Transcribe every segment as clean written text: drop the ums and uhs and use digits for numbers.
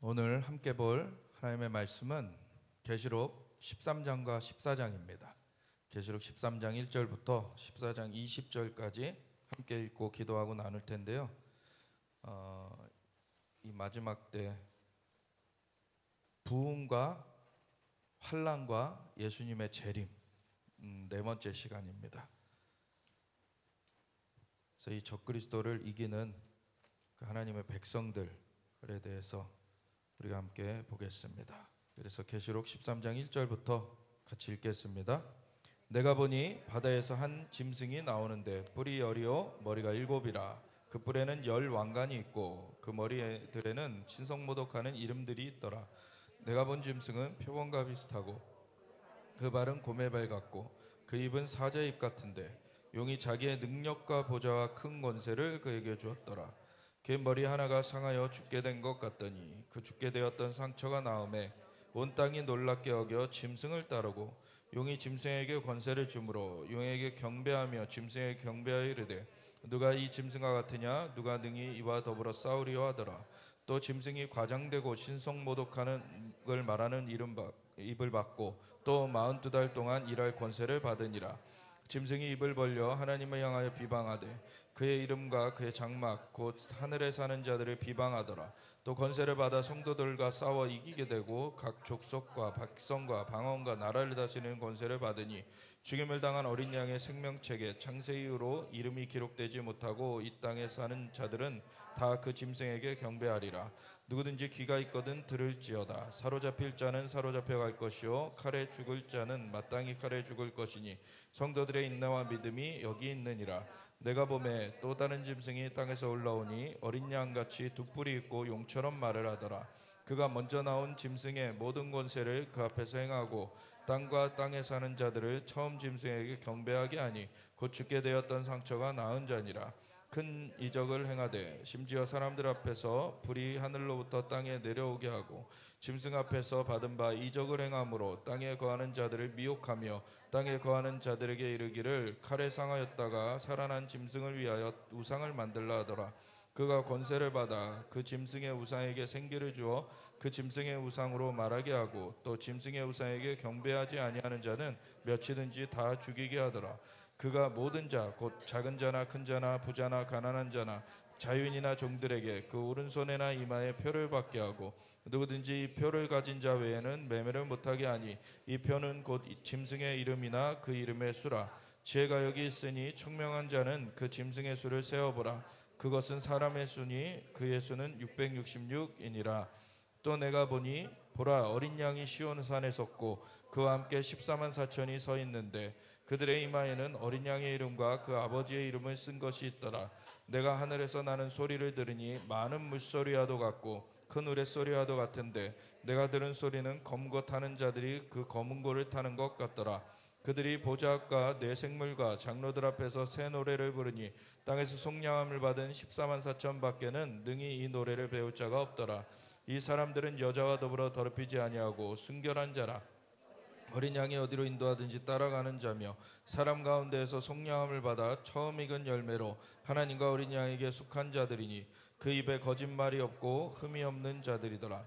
오늘 함께 볼 하나님의 말씀은 계시록 13장과 14장입니다. 계시록 13장 1절부터 14장 20절까지 함께 읽고 기도하고 나눌 텐데요. 이 마지막 때 부흥과 환난과 예수님의 재림, 네 번째 시간입니다. 그래서 이 적그리스도를 이기는 그 하나님의 백성들에 대해서 우리가 함께 보겠습니다. 그래서 계시록 13장 1절부터 같이 읽겠습니다. 내가 보니 바다에서 한 짐승이 나오는데 뿔이 10이요 머리가 7이라. 그 뿔에는 10 왕관이 있고 그 머리들에는 신성모독하는 이름들이 있더라. 내가 본 짐승은 표범과 비슷하고 그 발은 곰의 발 같고 그 입은 사자의 입 같은데 용이 자기의 능력과 보좌와 큰 권세를 그에게 주었더라. 그 머리 하나가 상하여 죽게 된 것 같더니 그 죽게 되었던 상처가 나음에 온 땅이 놀랍게 여겨 짐승을 따르고 용이 짐승에게 권세를 주므로 용에게 경배하며 짐승에게 경배하여 이르되 누가 이 짐승과 같으냐 누가 능히 이와 더불어 싸우리요 하더라. 또 짐승이 과장되고 신성모독하는 걸 말하는 입을 받고 또 42달 동안 일할 권세를 받으니라. 짐승이 입을 벌려 하나님을 향하여 비방하되 그의 이름과 그의 장막 곧 하늘에 사는 자들을 비방하더라. 또 권세를 받아 성도들과 싸워 이기게 되고 각 족속과 백성과 방언과 나라를 다스리는 권세를 받으니 죽임을 당한 어린 양의 생명책에 창세 이후로 이름이 기록되지 못하고 이 땅에 사는 자들은 다 그 짐승에게 경배하리라. 누구든지 귀가 있거든 들을지어다. 사로잡힐 자는 사로잡혀갈 것이요 칼에 죽을 자는 마땅히 칼에 죽을 것이니 성도들의 인내와 믿음이 여기 있느니라. 내가 보매 또 다른 짐승이 땅에서 올라오니 어린 양같이 두 뿔이 있고 용처럼 말을 하더라. 그가 먼저 나온 짐승의 모든 권세를 그 앞에서 행하고 땅과 땅에 사는 자들을 처음 짐승에게 경배하게 하니 곧 죽게 되었던 상처가 나은 자니라. 큰 이적을 행하되 심지어 사람들 앞에서 불이 하늘로부터 땅에 내려오게 하고 짐승 앞에서 받은 바 이적을 행함으로 땅에 거하는 자들을 미혹하며 땅에 거하는 자들에게 이르기를 칼에 상하였다가 살아난 짐승을 위하여 우상을 만들라 하더라. 그가 권세를 받아 그 짐승의 우상에게 생기를 주어 그 짐승의 우상으로 말하게 하고 또 짐승의 우상에게 경배하지 아니하는 자는 몇이든지 다 죽이게 하더라. 그가 모든 자 곧 작은 자나 큰 자나 부자나 가난한 자나 자유인이나 종들에게 그 오른손에나 이마에 표를 받게 하고 누구든지 이 표를 가진 자 외에는 매매를 못하게 하니 이 표는 곧 짐승의 이름이나 그 이름의 수라. 지혜가 여기 있으니 총명한 자는 그 짐승의 수를 세어보라. 그것은 사람의 수니 그의 수는 666이니라. 또 내가 보니 보라 어린 양이 시온산에 섰고 그와 함께 14만 4천이 서 있는데 그들의 이마에는 어린 양의 이름과 그 아버지의 이름을 쓴 것이 있더라. 내가 하늘에서 나는 소리를 들으니 많은 물소리와도 같고 큰 우레소리와도 같은데 내가 들은 소리는 검거 타는 자들이 그 검은 고를 타는 것 같더라. 그들이 보좌과 네 생물과 장로들 앞에서 새 노래를 부르니 땅에서 속량함을 받은 14만 4천 밖에는 능히 이 노래를 배울 자가 없더라. 이 사람들은 여자와 더불어 더럽히지 아니하고 순결한 자라. 어린 양이 어디로 인도하든지 따라가는 자며 사람 가운데에서 속량함을 받아 처음 익은 열매로 하나님과 어린 양에게 속한 자들이니 그 입에 거짓말이 없고 흠이 없는 자들이더라.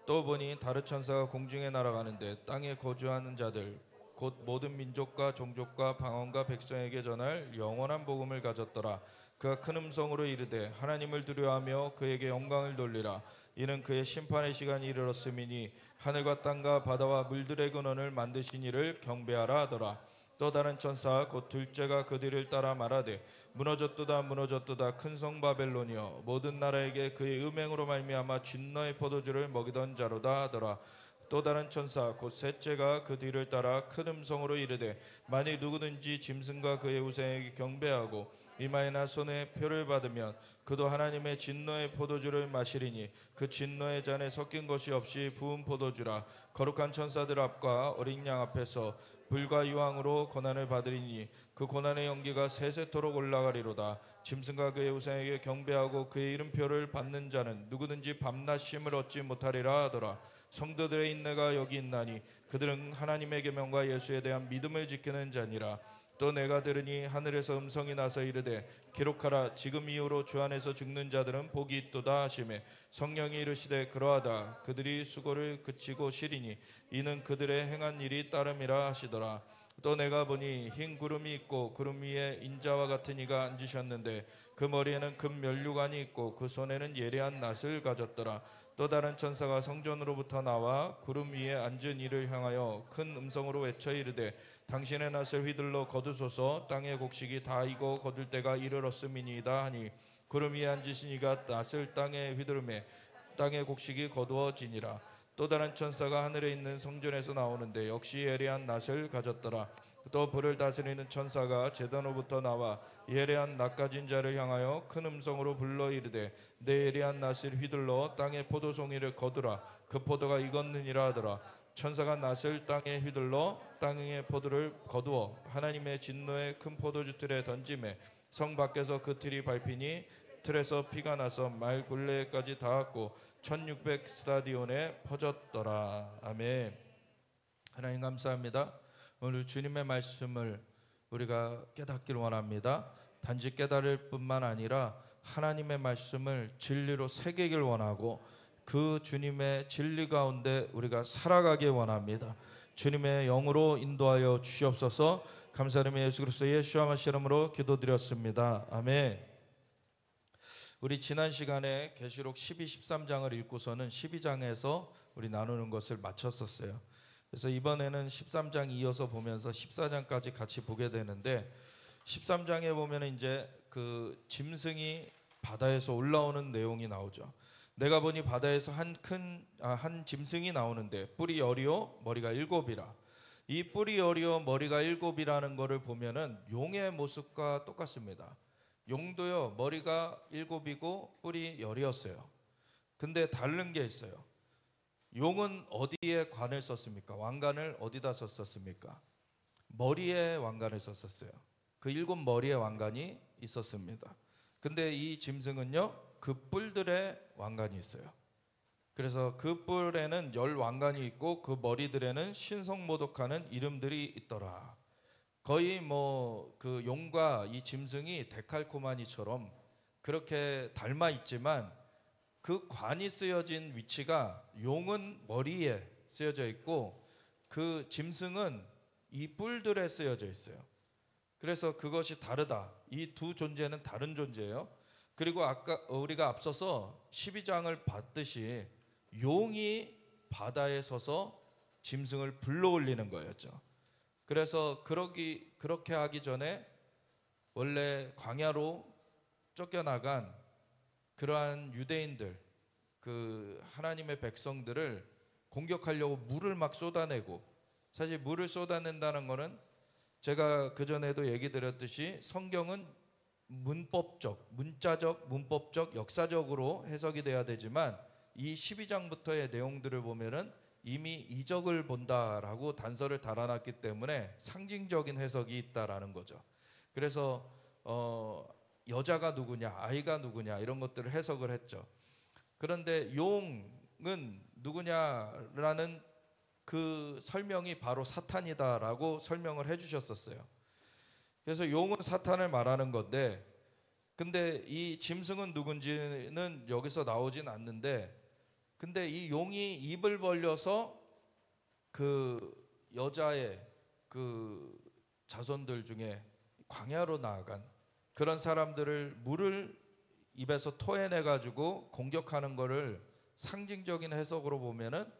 또 보니 다른 천사가 공중에 날아가는데 땅에 거주하는 자들 곧 모든 민족과 종족과 방언과 백성에게 전할 영원한 복음을 가졌더라. 그가 큰 음성으로 이르되 하나님을 두려워하며 그에게 영광을 돌리라. 이는 그의 심판의 시간이 이르렀음이니 하늘과 땅과 바다와 물들의 근원을 만드신 이를 경배하라 하더라. 또 다른 천사 곧 둘째가 그 뒤를 따라 말하되 무너졌도다 무너졌도다 큰 성 바벨론이여 모든 나라에게 그의 음행으로 말미암아 진노의 포도주를 먹이던 자로다 하더라. 또 다른 천사 곧 셋째가 그 뒤를 따라 큰 음성으로 이르되 만일 누구든지 짐승과 그의 우상에게 경배하고 이마에나 손에 표를 받으면 그도 하나님의 진노의 포도주를 마시리니 그 진노의 잔에 섞인 것이 없이 부은 포도주라. 거룩한 천사들 앞과 어린 양 앞에서 불과 유황으로 고난을 받으리니 그 고난의 연기가 세세토록 올라가리로다. 짐승과 그의 우상에게 경배하고 그의 이름표를 받는 자는 누구든지 밤낮 쉼을 얻지 못하리라 하더라. 성도들의 인내가 여기 있나니 그들은 하나님의 계명과 예수에 대한 믿음을 지키는 자니라. 또 내가 들으니 하늘에서 음성이 나서 이르되 기록하라 지금 이후로 주 안에서 죽는 자들은 복이 있도다 하시매 성령이 이르시되 그러하다 그들이 수고를 그치고 쉬리니 이는 그들의 행한 일이 따름이라 하시더라. 또 내가 보니 흰 구름이 있고 구름 위에 인자와 같은 이가 앉으셨는데 그 머리에는 금 면류관이 있고 그 손에는 예리한 낫을 가졌더라. 또 다른 천사가 성전으로부터 나와 구름 위에 앉은 이를 향하여 큰 음성으로 외쳐 이르되 당신의 낫을 휘둘러 거두소서 땅의 곡식이 다 익어 거둘 때가 이르렀음이니이다 하니 구름 위에 앉으신 이가 낫을 땅에 휘두르매 땅의 곡식이 거두어지니라. 또 다른 천사가 하늘에 있는 성전에서 나오는데 역시 예리한 낫을 가졌더라. 또 불을 다스리는 천사가 제단으로부터 나와 예리한 낫 가진 자를 향하여 큰 음성으로 불러 이르되 내 예리한 낫을 휘둘러 땅의 포도송이를 거두라 그 포도가 익었느니라 하더라. 천사가 낫을 땅에 휘둘러 땅의 포도를 거두어 하나님의 진노의 큰 포도주 틀에 던지매 성 밖에서 그 틀이 밟히니 틀에서 피가 나서 말 굴레까지 닿았고 1600 스타디온에 퍼졌더라. 아멘. 하나님 감사합니다. 오늘 주님의 말씀을 우리가 깨닫기를 원합니다. 단지 깨달을 뿐만 아니라 하나님의 말씀을 진리로 새기길 원하고 그 주님의 진리 가운데 우리가 살아가길 원합니다. 주님의 영으로 인도하여 주시옵소서. 감사드리며 예수 그리스도 예수와 마시 이름으로 기도드렸습니다. 아멘. 우리 지난 시간에 계시록 12, 13장을 읽고서는 12장에서 우리 나누는 것을 마쳤었어요. 그래서 이번에는 13장 이어서 보면서 14장까지 같이 보게 되는데 13장에 보면 이제 그 짐승이 바다에서 올라오는 내용이 나오죠. 내가 보니 바다에서 한 짐승이 나오는데 뿔이 여리오 머리가 일곱이라. 이 뿔이 여리오 머리가 일곱이라는 거를 보면은 용의 모습과 똑같습니다. 용도요 머리가 일곱이고 뿔이 열이었어요. 근데 다른 게 있어요. 용은 어디에 관을 썼습니까? 왕관을 어디다 썼습니까? 머리에 왕관을 썼어요. 그 일곱 머리에 왕관이 있었습니다. 근데 이 짐승은요 그 뿔들의 왕관이 있어요. 그래서 그 뿔에는 10 왕관이 있고 그 머리들에는 신성모독하는 이름들이 있더라. 거의 뭐 그 용과 이 짐승이 데칼코마니처럼 그렇게 닮아 있지만 그 관이 쓰여진 위치가 용은 머리에 쓰여져 있고 그 짐승은 이 뿔들에 쓰여져 있어요. 그래서 그것이 다르다. 이 두 존재는 다른 존재예요. 그리고 아까 우리가 앞서서 12장을 봤듯이 용이 바다에 서서 짐승을 불러올리는 거였죠. 그래서 그렇게 하기 전에 원래 광야로 쫓겨나간 그러한 유대인들, 그 하나님의 백성들을 공격하려고 물을 막 쏟아내고, 사실 물을 쏟아낸다는 것은 제가 그전에도 얘기 드렸듯이 성경은 문자적, 문법적, 역사적으로 해석이 돼야 되지만 이 12장부터의 내용들을 보면은 이미 이적을 본다라고 단서를 달아놨기 때문에 상징적인 해석이 있다라는 거죠. 그래서 여자가 누구냐, 아이가 누구냐 이런 것들을 해석을 했죠. 그런데 용은 누구냐라는 그 설명이 바로 사탄이다라고 설명을 해주셨었어요. 그래서 용은 사탄을 말하는 건데, 근데 이 짐승은 누군지는 여기서 나오진 않는데, 근데 이 용이 입을 벌려서 그 여자의 그 자손들 중에 광야로 나아간 그런 사람들을 물을 입에서 토해내 가지고 공격하는 거를 상징적인 해석으로 보면은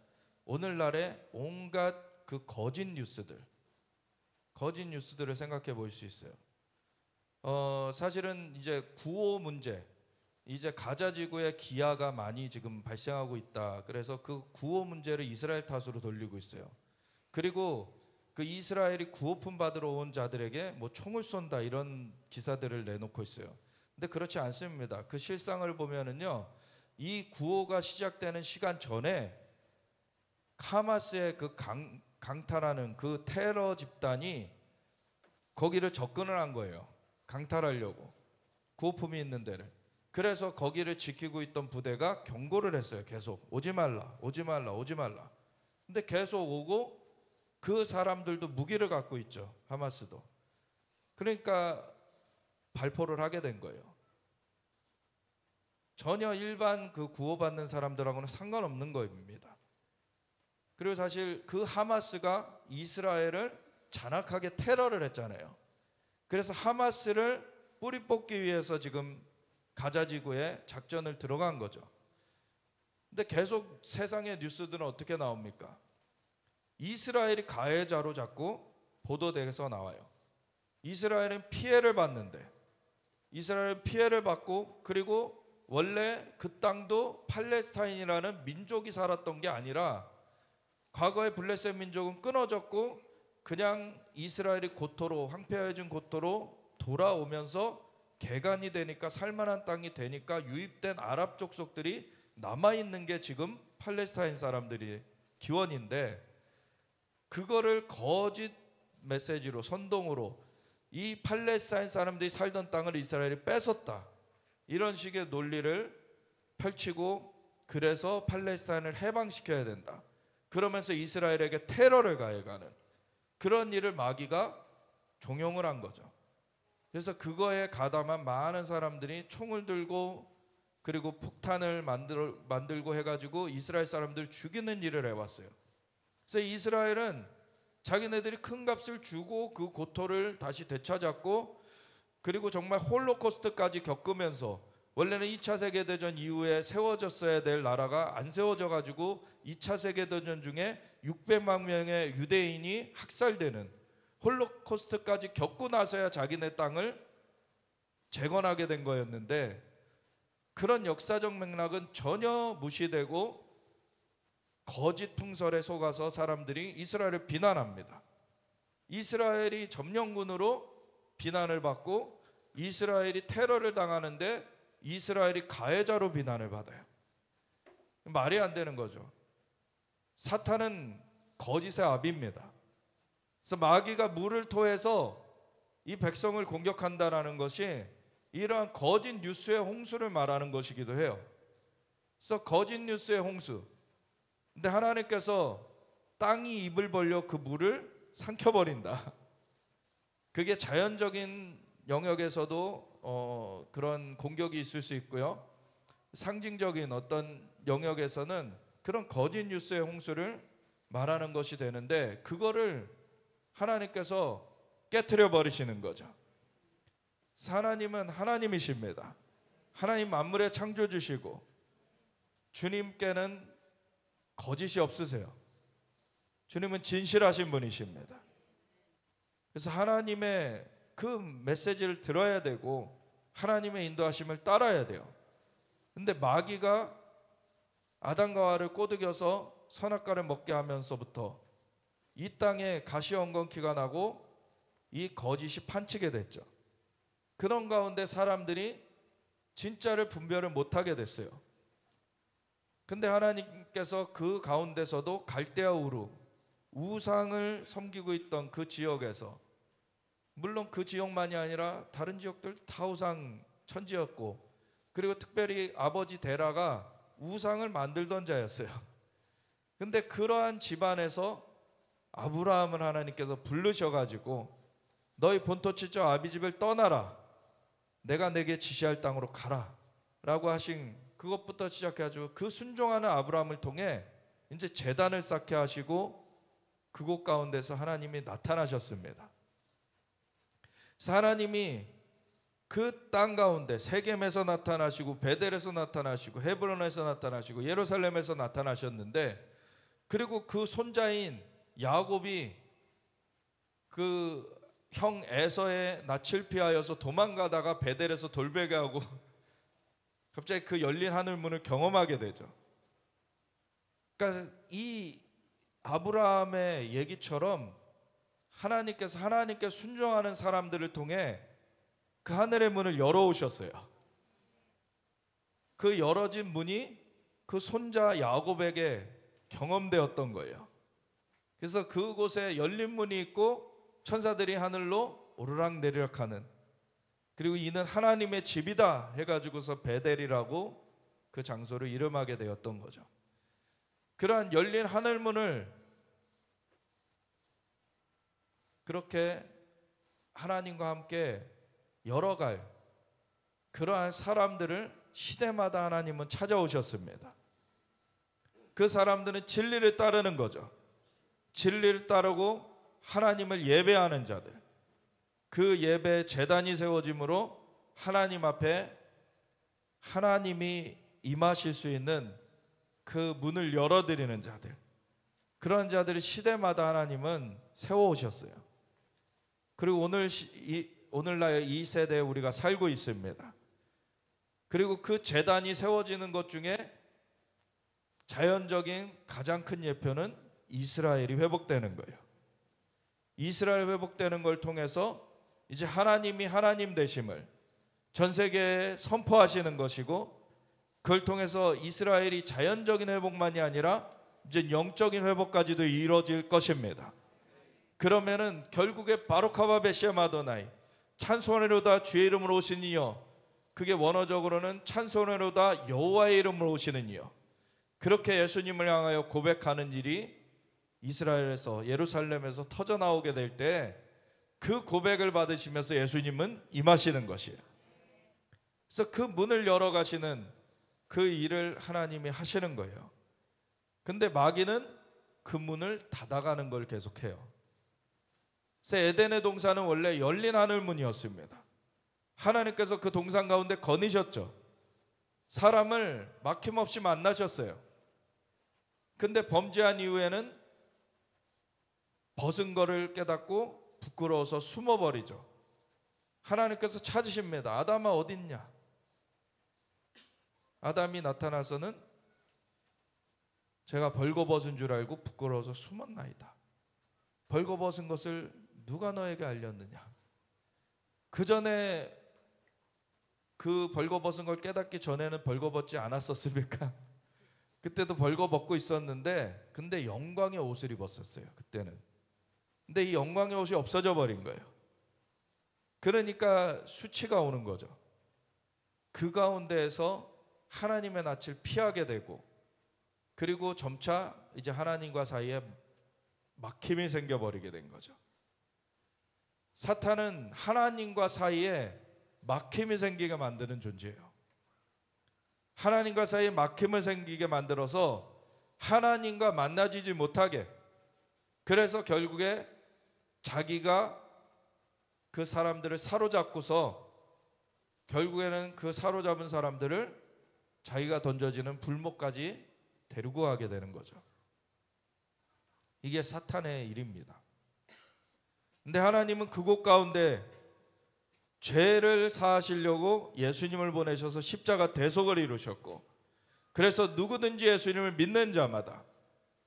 오늘날의 온갖 그 거짓 뉴스들을 생각해 볼 수 있어요. 사실은 이제 구호 문제, 이제 가자 지구에 기아가 많이 지금 발생하고 있다. 그래서 그 구호 문제를 이스라엘 탓으로 돌리고 있어요. 그리고 그 이스라엘이 구호품 받으러 온 자들에게 뭐 총을 쏜다 이런 기사들을 내놓고 있어요. 근데 그렇지 않습니다. 그 실상을 보면은요, 이 구호가 시작되는 시간 전에 하마스의 그 강탈하는 그 테러 집단이 거기를 접근을 한 거예요. 강탈하려고, 구호품이 있는 데를. 그래서 거기를 지키고 있던 부대가 경고를 했어요. 계속 오지 말라, 오지 말라, 오지 말라. 근데 계속 오고 그 사람들도 무기를 갖고 있죠. 하마스도. 그러니까 발포를 하게 된 거예요. 전혀 일반 그 구호받는 사람들하고는 상관없는 겁니다. 그리고 사실 그 하마스가 이스라엘을 잔악하게 테러를 했잖아요. 그래서 하마스를 뿌리 뽑기 위해서 지금 가자지구에 작전을 들어간 거죠. 근데 계속 세상의 뉴스들은 어떻게 나옵니까? 이스라엘이 가해자로 자꾸 보도돼서 나와요. 이스라엘은 피해를 받는데, 이스라엘은 피해를 받고, 그리고 원래 그 땅도 팔레스타인이라는 민족이 살았던 게 아니라 과거의 블레셋 민족은 끊어졌고 그냥 이스라엘이 고토로, 황폐해진 고토로 돌아오면서 개간이 되니까, 살만한 땅이 되니까 유입된 아랍 족속들이 남아있는 게 지금 팔레스타인 사람들이 기원인데, 그거를 거짓 메시지로, 선동으로 이 팔레스타인 사람들이 살던 땅을 이스라엘이 뺏었다, 이런 식의 논리를 펼치고, 그래서 팔레스타인을 해방시켜야 된다, 그러면서 이스라엘에게 테러를 가해가는 그런 일을 마귀가 종용을 한 거죠. 그래서 그거에 가담한 많은 사람들이 총을 들고, 그리고 폭탄을 만들고 해가지고 이스라엘 사람들을 죽이는 일을 해왔어요. 그래서 이스라엘은 자기네들이 큰 값을 주고 그 고토를 다시 되찾았고, 그리고 정말 홀로코스트까지 겪으면서, 원래는 2차 세계대전 이후에 세워졌어야 될 나라가 안 세워져 가지고 2차 세계대전 중에 600만 명의 유대인이 학살되는 홀로코스트까지 겪고 나서야 자기네 땅을 재건하게 된 거였는데, 그런 역사적 맥락은 전혀 무시되고 거짓 풍설에 속아서 사람들이 이스라엘을 비난합니다. 이스라엘이 점령군으로 비난을 받고, 이스라엘이 테러를 당하는데 이스라엘이 가해자로 비난을 받아요. 말이 안 되는 거죠. 사탄은 거짓의 아비입니다. 그래서 마귀가 물을 토해서 이 백성을 공격한다는 것이 이러한 거짓 뉴스의 홍수를 말하는 것이기도 해요. 그래서 거짓 뉴스의 홍수. 근데 하나님께서 땅이 입을 벌려 그 물을 삼켜버린다. 그게 자연적인 영역에서도 그런 공격이 있을 수 있고요. 상징적인 어떤 영역에서는 그런 거짓 뉴스의 홍수를 말하는 것이 되는데, 그거를 하나님께서 깨트려 버리시는 거죠. 하나님은 하나님이십니다. 하나님 만물의 창조주시고 주님께는 거짓이 없으세요. 주님은 진실하신 분이십니다. 그래서 하나님의 그 메시지를 들어야 되고 하나님의 인도하심을 따라야 돼요. 근데 마귀가 아담과 하와를 꼬드겨서 선악과를 먹게 하면서부터 이 땅에 가시엉겅퀴가 나고 이 거짓이 판치게 됐죠. 그런 가운데 사람들이 진짜를 분별을 못하게 됐어요. 근데 하나님께서 그 가운데서도 갈대아 우루, 우상을 섬기고 있던 그 지역에서, 물론 그 지역만이 아니라 다른 지역들 다 우상 천지였고, 그리고 특별히 아버지 데라가 우상을 만들던 자였어요. 근데 그러한 집안에서 아브라함을 하나님께서 부르셔가지고 너희 본토치 저 아비집을 떠나라, 내가 내게 지시할 땅으로 가라 라고 하신 그것부터 시작해가지고 그 순종하는 아브라함을 통해 이제 제단을 쌓게 하시고 그곳 가운데서 하나님이 나타나셨습니다. 그래서 하나님이 그 땅 가운데 세겜에서 나타나시고 베델에서 나타나시고 헤브론에서 나타나시고 예루살렘에서 나타나셨는데, 그리고 그 손자인 야곱이 그 형 에서의 낯을 피하여서 도망가다가 베델에서 돌베개하고 갑자기 그 열린 하늘문을 경험하게 되죠. 그러니까 이 아브라함의 얘기처럼 하나님께서 하나님께 순종하는 사람들을 통해 그 하늘의 문을 열어오셨어요. 그 열어진 문이 그 손자 야곱에게 경험되었던 거예요. 그래서 그곳에 열린 문이 있고 천사들이 하늘로 오르락내리락 하는, 그리고 이는 하나님의 집이다 해가지고서 베델이라고 그 장소를 이름하게 되었던 거죠. 그러한 열린 하늘문을 그렇게 하나님과 함께 열어갈 그러한 사람들을 시대마다 하나님은 찾아오셨습니다. 그 사람들은 진리를 따르는 거죠. 진리를 따르고 하나님을 예배하는 자들, 그 예배 제단이 세워짐으로 하나님 앞에 하나님이 임하실 수 있는 그 문을 열어드리는 자들, 그런 자들이 시대마다 하나님은 세워오셨어요. 그리고 오늘날 이 세대에 우리가 살고 있습니다. 그리고 그 제단이 세워지는 것 중에 자연적인 가장 큰 예표는 이스라엘이 회복되는 거예요. 이스라엘 회복되는 걸 통해서 이제 하나님이 하나님 되심을 전 세계에 선포하시는 것이고, 그걸 통해서 이스라엘이 자연적인 회복만이 아니라 이제 영적인 회복까지도 이루어질 것입니다. 그러면은 결국에 바로카바 베시엠 아도나이, 찬송하리로다 주의 이름으로 오신 이여, 그게 원어적으로는 찬송하리로다 여호와의 이름으로 오시는 이여, 그렇게 예수님을 향하여 고백하는 일이 이스라엘에서, 예루살렘에서 터져 나오게 될 때 그 고백을 받으시면서 예수님은 임하시는 것이에요. 그래서 그 문을 열어 가시는 그 일을 하나님이 하시는 거예요. 근데 마귀는 그 문을 닫아가는 걸 계속해요. 그래서 에덴의 동산은 원래 열린 하늘문이었습니다. 하나님께서 그 동산 가운데 거니셨죠. 사람을 막힘없이 만나셨어요. 근데 범죄한 이후에는 벗은 거를 깨닫고 부끄러워서 숨어버리죠. 하나님께서 찾으십니다. 아담아 어딨냐? 아담이 나타나서는 제가 벌거벗은 줄 알고 부끄러워서 숨었나이다. 벌거벗은 것을 누가 너에게 알렸느냐? 그 전에 그 벌거벗은 걸 깨닫기 전에는 벌거벗지 않았었습니까? 그때도 벌거벗고 있었는데, 근데 영광의 옷을 입었었어요. 그때는. 근데 이 영광의 옷이 없어져 버린 거예요. 그러니까 수치가 오는 거죠. 그 가운데에서 하나님의 낯을 피하게 되고, 그리고 점차 이제 하나님과 사이에 막힘이 생겨버리게 된 거죠. 사탄은 하나님과 사이에 막힘이 생기게 만드는 존재예요. 하나님과 사이에 막힘을 생기게 만들어서 하나님과 만나지지 못하게, 그래서 결국에 자기가 그 사람들을 사로잡고서 결국에는 그 사로잡은 사람들을 자기가 던져지는 불못까지 데리고 가게 되는 거죠. 이게 사탄의 일입니다. 근데 하나님은 그곳 가운데 죄를 사하시려고 예수님을 보내셔서 십자가 대속을 이루셨고, 그래서 누구든지 예수님을 믿는 자마다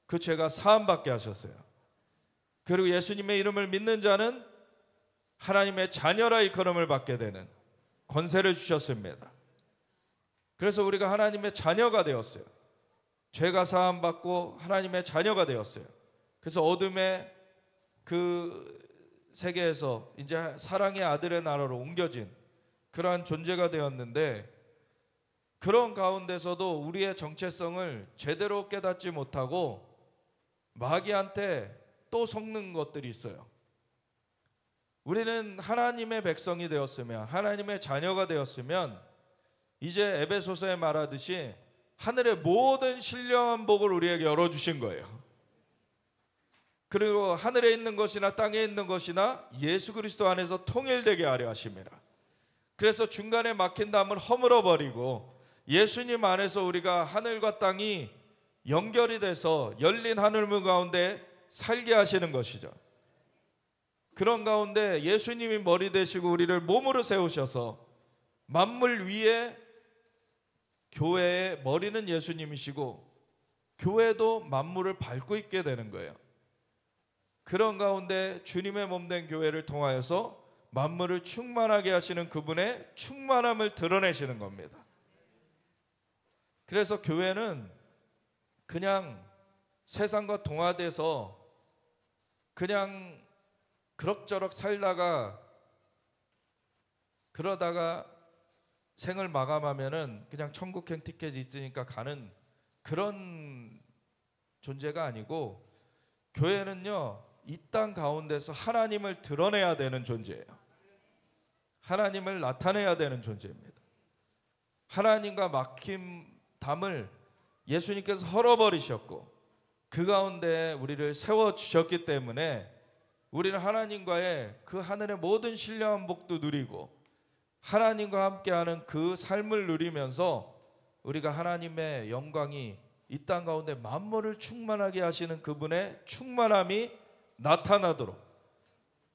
그 죄가 사함받게 하셨어요. 그리고 예수님의 이름을 믿는 자는 하나님의 자녀라 일컬음을 받게 되는 권세를 주셨습니다. 그래서 우리가 하나님의 자녀가 되었어요. 죄가 사함받고 하나님의 자녀가 되었어요. 그래서 어둠의 그 세계에서 이제 사랑의 아들의 나라로 옮겨진 그러한 존재가 되었는데, 그런 가운데서도 우리의 정체성을 제대로 깨닫지 못하고 마귀한테 또 속는 것들이 있어요. 우리는 하나님의 백성이 되었으면, 하나님의 자녀가 되었으면 이제 에베소서에 말하듯이 하늘의 모든 신령한 복을 우리에게 열어주신 거예요. 그리고 하늘에 있는 것이나 땅에 있는 것이나 예수 그리스도 안에서 통일되게 하려 하심이라. 그래서 중간에 막힌 담을 허물어버리고 예수님 안에서 우리가 하늘과 땅이 연결이 돼서 열린 하늘문 가운데 살게 하시는 것이죠. 그런 가운데 예수님이 머리 되시고 우리를 몸으로 세우셔서 만물 위에 교회의 머리는 예수님이시고 교회도 만물을 밟고 있게 되는 거예요. 그런 가운데 주님의 몸된 교회를 통하여서 만물을 충만하게 하시는 그분의 충만함을 드러내시는 겁니다. 그래서 교회는 그냥 세상과 동화돼서 그냥 그럭저럭 살다가 그러다가 생을 마감하면은 그냥 천국행 티켓이 있으니까 가는 그런 존재가 아니고, 교회는요 이 땅 가운데서 하나님을 드러내야 되는 존재예요. 하나님을 나타내야 되는 존재입니다. 하나님과 막힌 담을 예수님께서 헐어버리셨고 그 가운데 우리를 세워주셨기 때문에 우리는 하나님과의 그 하늘의 모든 신령한 복도 누리고 하나님과 함께하는 그 삶을 누리면서 우리가 하나님의 영광이 이 땅 가운데 만물을 충만하게 하시는 그분의 충만함이 나타나도록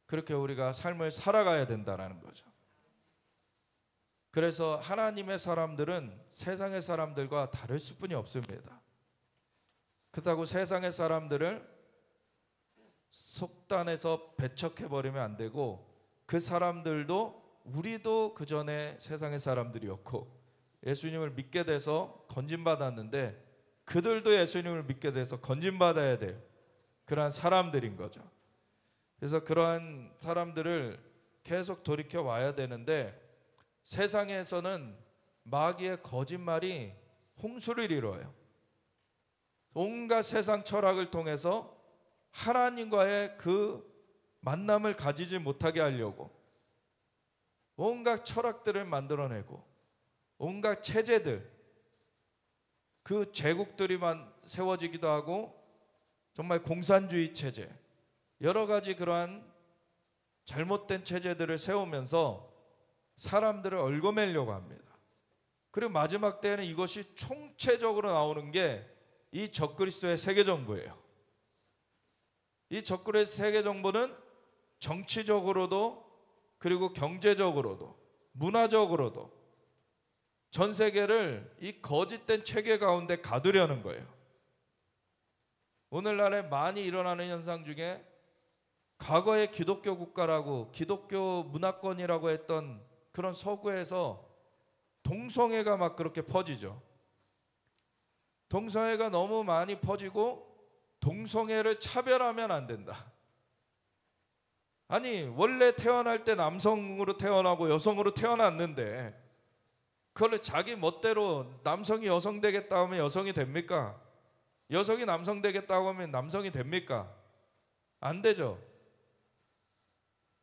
그렇게 우리가 삶을 살아가야 된다는 거죠. 그래서 하나님의 사람들은 세상의 사람들과 다를 수뿐이 없습니다. 그렇다고 세상의 사람들을 속단해서 배척해버리면 안 되고 그 사람들도 우리도 그 전에 세상의 사람들이었고 예수님을 믿게 돼서 건진받았는데 그들도 예수님을 믿게 돼서 건진받아야 돼요. 그러한 사람들인 거죠. 그래서 그러한 사람들을 계속 돌이켜 와야 되는데 세상에서는 마귀의 거짓말이 홍수를 이루어요. 온갖 세상 철학을 통해서 하나님과의 그 만남을 가지지 못하게 하려고 온갖 철학들을 만들어내고 온갖 체제들, 그 제국들이만 세워지기도 하고 정말 공산주의 체제, 여러 가지 그러한 잘못된 체제들을 세우면서 사람들을 얽어매려고 합니다. 그리고 마지막 때에는 이것이 총체적으로 나오는 게 이 적그리스도의 세계정부예요. 이 적그리스도의 세계정부는 정치적으로도 그리고 경제적으로도 문화적으로도 전 세계를 이 거짓된 체계 가운데 가두려는 거예요. 오늘날에 많이 일어나는 현상 중에 과거의 기독교 국가라고 기독교 문화권이라고 했던 그런 서구에서 동성애가 막 그렇게 퍼지죠. 동성애가 너무 많이 퍼지고 동성애를 차별하면 안 된다. 아니 원래 태어날 때 남성으로 태어나고 여성으로 태어났는데 그걸 자기 멋대로 남성이 여성 되겠다 하면 여성이 됩니까? 여성이 남성 되겠다고 하면 남성이 됩니까? 안 되죠.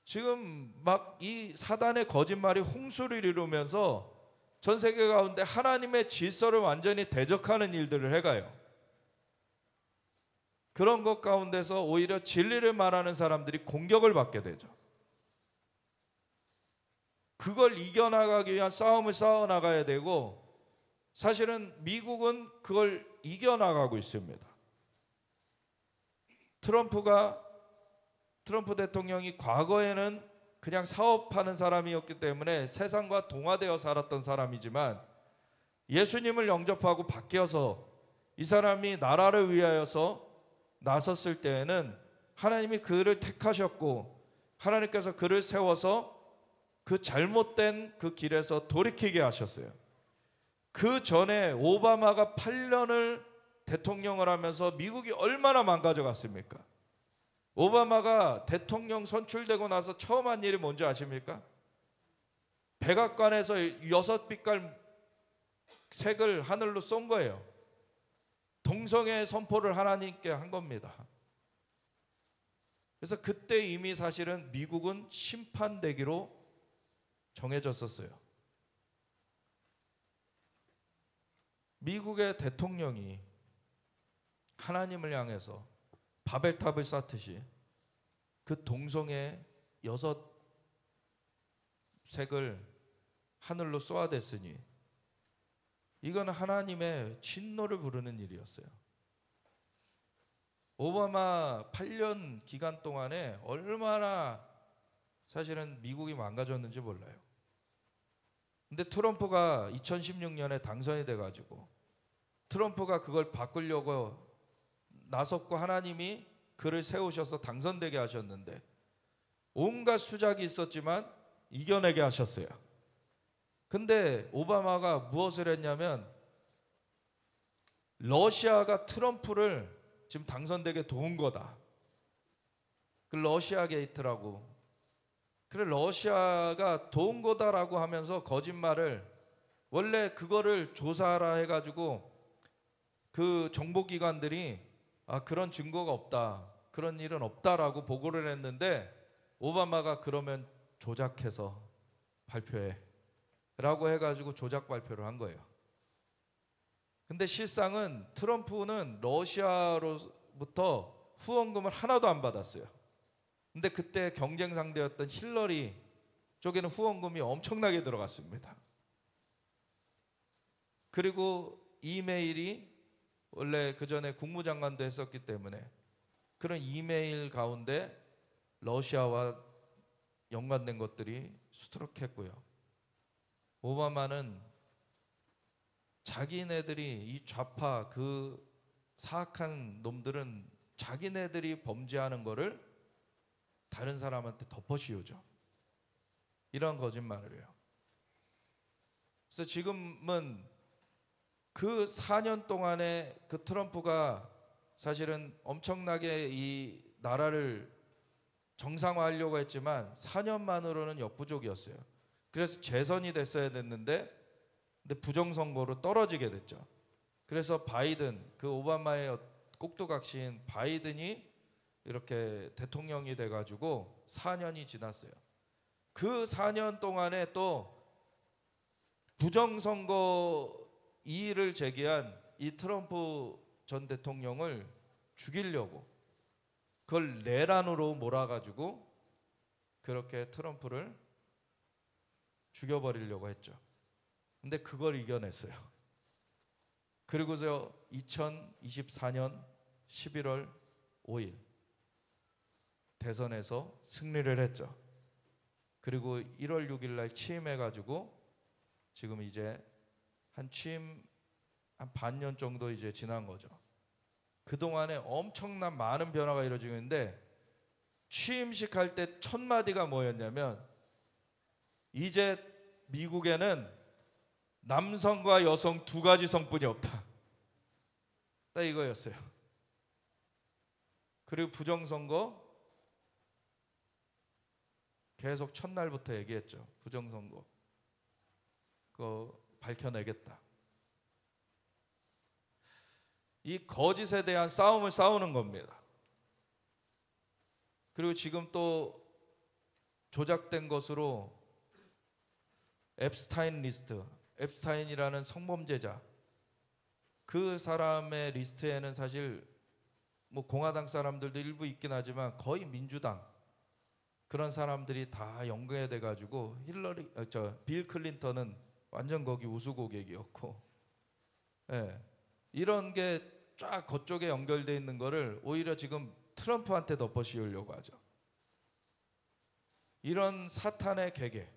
지금 막 이 사단의 거짓말이 홍수를 이루면서 전 세계 가운데 하나님의 질서를 완전히 대적하는 일들을 해가요. 그런 것 가운데서 오히려 진리를 말하는 사람들이 공격을 받게 되죠. 그걸 이겨나가기 위한 싸움을 싸워나가야 되고 사실은 미국은 그걸 이겨나가고 있습니다. 트럼프 대통령이 과거에는 그냥 사업하는 사람이었기 때문에 세상과 동화되어 살았던 사람이지만 예수님을 영접하고 바뀌어서 이 사람이 나라를 위하여서 나섰을 때에는 하나님이 그를 택하셨고 하나님께서 그를 세워서 그 잘못된 그 길에서 돌이키게 하셨어요. 그 전에 오바마가 8년을 대통령을 하면서 미국이 얼마나 망가져갔습니까? 오바마가 대통령 선출되고 나서 처음 한 일이 뭔지 아십니까? 백악관에서 6빛깔 색을 하늘로 쏜 거예요. 동성애 선포를 하나님께 한 겁니다. 그래서 그때 이미 사실은 미국은 심판되기로 정해졌었어요. 미국의 대통령이 하나님을 향해서 바벨탑을 쌓듯이 그 동성애 6색을 하늘로 쏘아댔으니 이건 하나님의 진노를 부르는 일이었어요. 오바마 8년 기간 동안에 얼마나 사실은 미국이 망가졌는지 몰라요. 근데 트럼프가 2016년에 당선이 돼가지고 트럼프가 그걸 바꾸려고 나섰고 하나님이 그를 세우셔서 당선되게 하셨는데 온갖 수작이 있었지만 이겨내게 하셨어요. 근데 오바마가 무엇을 했냐면 러시아가 트럼프를 지금 당선되게 도운 거다. 그 러시아 게이트라고. 그래 러시아가 도운 거다라고 하면서 거짓말을 원래 그거를 조사하라 해가지고 그 정보기관들이 그런 증거가 없다. 그런 일은 없다라고 보고를 했는데 오바마가 그러면 조작해서 발표해 라고 해가지고 조작 발표를 한 거예요. 근데 실상은 트럼프는 러시아로부터 후원금을 하나도 안 받았어요. 근데 그때 경쟁 상대였던 힐러리 쪽에는 후원금이 엄청나게 들어갔습니다. 그리고 이메일이 원래 그 전에 국무장관도 했었기 때문에 그런 이메일 가운데 러시아와 연관된 것들이 수두룩했고요. 오바마는 자기네들이 이 좌파 그 사악한 놈들은 자기네들이 범죄하는 거를 다른 사람한테 덮어씌우죠. 이런 거짓말을 해요. 그래서 지금은 그 4년 동안에 그 트럼프가 사실은 엄청나게 이 나라를 정상화하려고 했지만 4년만으로는 역부족이었어요. 그래서 재선이 됐어야 됐는데 근데 부정선거로 떨어지게 됐죠. 그래서 바이든, 그 오바마의 꼭두각시인 바이든이 이렇게 대통령이 돼가지고 4년이 지났어요. 그 4년 동안에 또 부정선거 이의를 제기한 이 트럼프 전 대통령을 죽이려고 그걸 내란으로 몰아가지고 그렇게 트럼프를 죽여버리려고 했죠. 근데 그걸 이겨냈어요. 그리고서 2024년 11월 5일 대선에서 승리를 했죠. 그리고 1월 6일 날 취임해가지고 지금 이제 한 취임 한 반년 정도 이제 지난 거죠. 그동안에 엄청난 많은 변화가 이루어지고 있는데 취임식 할 때 첫 마디가 뭐였냐면 이제 미국에는 남성과 여성 두 가지 성뿐이 없다. 딱 이거였어요. 그리고 부정선거 계속 첫날부터 얘기했죠. 부정선거 그거 밝혀내겠다. 이 거짓에 대한 싸움을 싸우는 겁니다. 그리고 지금 또 조작된 것으로 앱스타인 리스트, 앱스타인이라는 성범죄자, 그 사람의 리스트에는 사실 뭐 공화당 사람들도 일부 있긴 하지만 거의 민주당 그런 사람들이 다 연계돼 가지고 빌 클린턴은 완전 거기 우수 고객이었고, 예, 이런 게 쫙 그쪽에 연결돼 있는 거를 오히려 지금 트럼프한테 덮어씌우려고 하죠. 이런 사탄의 계계,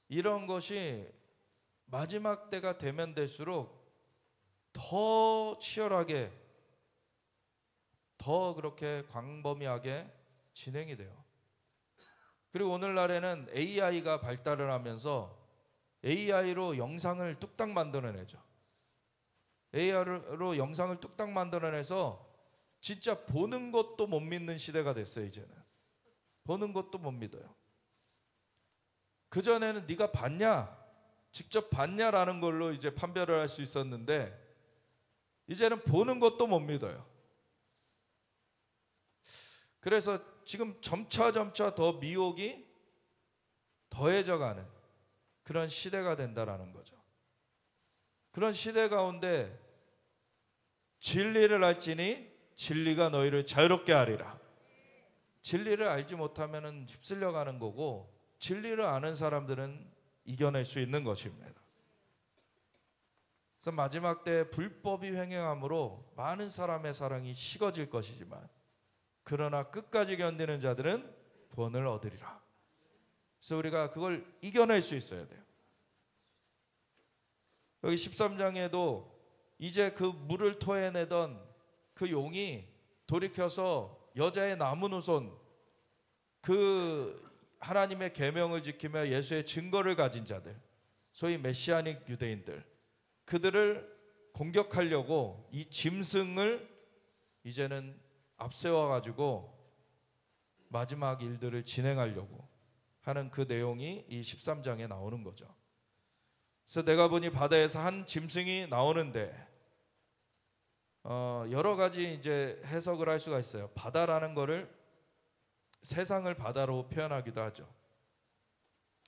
이런 것이 마지막 때가 되면 될수록 더 치열하게, 더 그렇게 광범위하게 진행이 돼요. 그리고 오늘날에는 AI가 발달을 하면서 AI로 영상을 뚝딱 만들어내죠. AI로 영상을 뚝딱 만들어내서 진짜 보는 것도 못 믿는 시대가 됐어요. 이제는 보는 것도 못 믿어요. 그전에는 네가 봤냐, 직접 봤냐라는 걸로 이제 판별을 할 수 있었는데 이제는 보는 것도 못 믿어요. 그래서 지금 점차 더 미혹이 더해져가는 그런 시대가 된다라는 거죠. 그런 시대 가운데 진리를 알지니 진리가 너희를 자유롭게 하리라. 진리를 알지 못하면 휩쓸려가는 거고, 진리를 아는 사람들은 이겨낼 수 있는 것입니다. 그래서 마지막 때 불법이 횡행함으로 많은 사람의 사랑이 식어질 것이지만 그러나 끝까지 견디는 자들은 구원을 얻으리라. 그래서 우리가 그걸 이겨낼 수 있어야 돼요. 여기 13장에도 이제 그 물을 토해내던 그 용이 돌이켜서 여자의 남은 후손, 그 하나님의 계명을 지키며 예수의 증거를 가진 자들, 소위 메시아닉 유대인들, 그들을 공격하려고 이 짐승을 이제는 앞세워 가지고 마지막 일들을 진행하려고 하는 그 내용이 이 13장에 나오는 거죠. 그래서 내가 보니 바다에서 한 짐승이 나오는데 여러 가지 이제 해석을 할 수가 있어요. 바다라는 거를 세상을 바다로 표현하기도 하죠.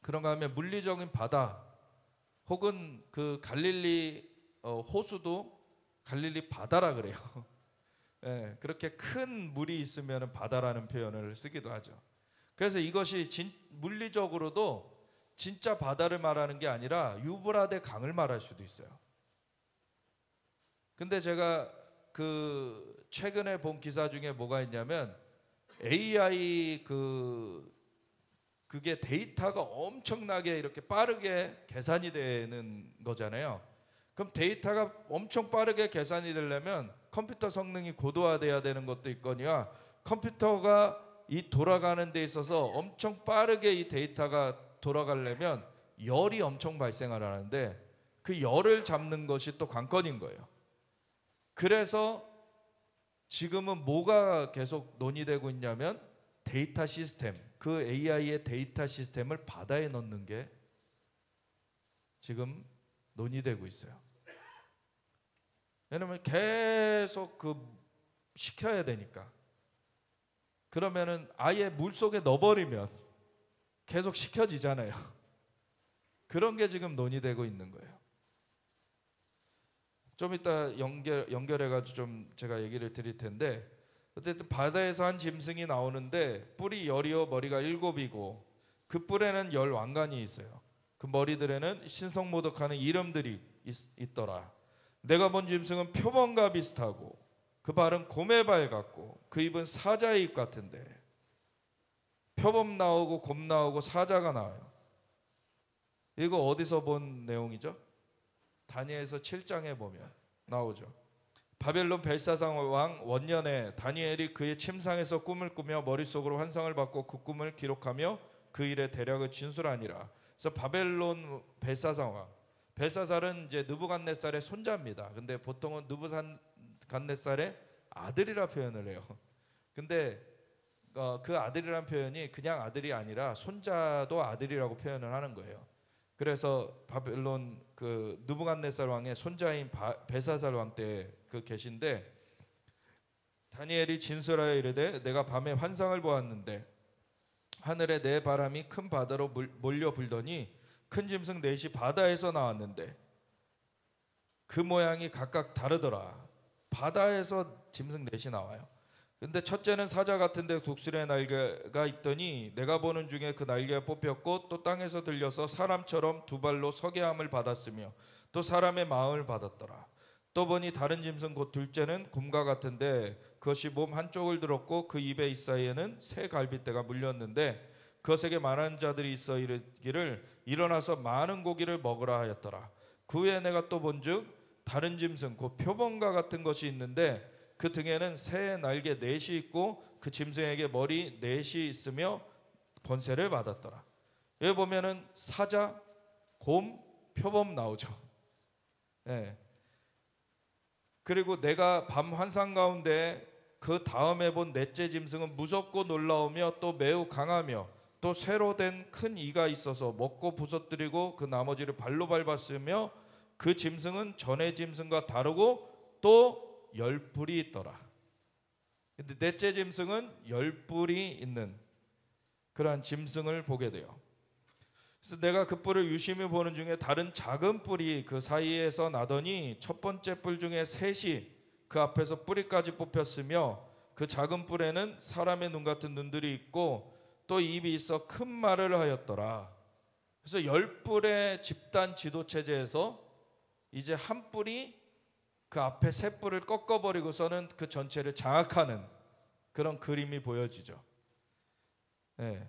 그런가 하면 물리적인 바다 혹은 그 갈릴리 호수도 갈릴리 바다라 그래요. 예, 그렇게 큰 물이 있으면 바다라는 표현을 쓰기도 하죠. 그래서 이것이 물리적으로도 진짜 바다를 말하는 게 아니라 유브라데 강을 말할 수도 있어요. 근데 제가 그 최근에 본 기사 중에 뭐가 있냐면 AI 그게 데이터가 엄청나게 이렇게 빠르게 계산이 되는 거잖아요. 그럼 데이터가 엄청 빠르게 계산이 되려면 컴퓨터 성능이 고도화돼야 되는 것도 있거니와 컴퓨터가 이 돌아가는 데 있어서 엄청 빠르게 이 데이터가 돌아가려면 열이 엄청 발생을 하는데 그 열을 잡는 것이 또 관건인 거예요. 그래서 지금은 뭐가 계속 논의되고 있냐면 데이터 시스템, 그 AI의 데이터 시스템을 바다에 넣는 게 지금 논의되고 있어요. 왜냐면 계속 시켜야 되니까. 그러면은 아예 물속에 넣어버리면 계속 식혀지잖아요. 그런 게 지금 논의되고 있는 거예요. 좀 이따 연결해가지고 좀 제가 얘기를 드릴 텐데, 어쨌든 바다에서 한 짐승이 나오는데 뿔이 10이요 머리가 7이고 그 뿔에는 10 왕관이 있어요. 그 머리들에는 신성모독하는 이름들이 있더라. 내가 본 짐승은 표범과 비슷하고 그 발은 곰의 발 같고 그 입은 사자의 입 같은데, 표범 나오고 곰 나오고 사자가 나와요. 이거 어디서 본 내용이죠? 다니엘서 7장에 보면 나오죠. 바벨론 벨사상 왕 원년에 다니엘이 그의 침상에서 꿈을 꾸며 머릿속으로 환상을 받고 그 꿈을 기록하며 그 일의 대략을 진술하니라. 그래서 바벨론 벨사상 왕, 벨사살은 이제 느부갓네살의 손자입니다. 근데 보통은 느부갓네살의 아들이라 표현을 해요. 근데 그 아들이란 표현이 그냥 아들이 아니라 손자도 아들이라고 표현을 하는 거예요. 그래서 바벨론 그 느부갓네살 왕의 손자인 벨사살 왕 때 그 계신데, 다니엘이 진술하여 이르되 내가 밤에 환상을 보았는데 하늘에 네 바람이 큰 바다로 몰려 불더니 큰 짐승 넷이 바다에서 나왔는데 그 모양이 각각 다르더라. 바다에서 짐승 넷이 나와요. 근데 첫째는 사자 같은데 독수리의 날개가 있더니 내가 보는 중에 그 날개가 뽑혔고 또 땅에서 들려서 사람처럼 두 발로 서게 함을 받았으며 또 사람의 마음을 받았더라. 또 보니 다른 짐승 곧 둘째는 곰과 같은데 그것이 몸 한쪽을 들었고 그 입에 이사이에는 새 갈빗대가 물렸는데 그것에게 말하는 자들이 있어 이르기를 일어나서 많은 고기를 먹으라 하였더라. 그 후에 내가 또 본즉 다른 짐승 곧 표범과 같은 것이 있는데 그 등에는 새 날개 넷이 있고 그 짐승에게 머리 넷이 있으며 번세를 받았더라. 여기 보면은 사자, 곰, 표범 나오죠. 네. 그리고 내가 밤 환상 가운데 그 다음에 본 넷째 짐승은 무섭고 놀라우며 또 매우 강하며 또 쇠로 된 큰 이가 있어서 먹고 부서뜨리고 그 나머지를 발로 밟았으며 그 짐승은 전의 짐승과 다르고 또 10뿔이 있더라. 근데 넷째 짐승은 10뿔이 있는 그러한 짐승을 보게 돼요. 그래서 내가 그 뿔을 유심히 보는 중에 다른 작은 뿔이 그 사이에서 나더니 첫 번째 뿔 중에 셋이 그 앞에서 뿌리까지 뽑혔으며 그 작은 뿔에는 사람의 눈 같은 눈들이 있고 또 입이 있어 큰 말을 하였더라. 그래서 10뿔의 집단 지도 체제에서 이제 한 뿔이 그 앞에 세 뿔을 꺾어버리고서는 그 전체를 장악하는 그런 그림이 보여지죠. 네.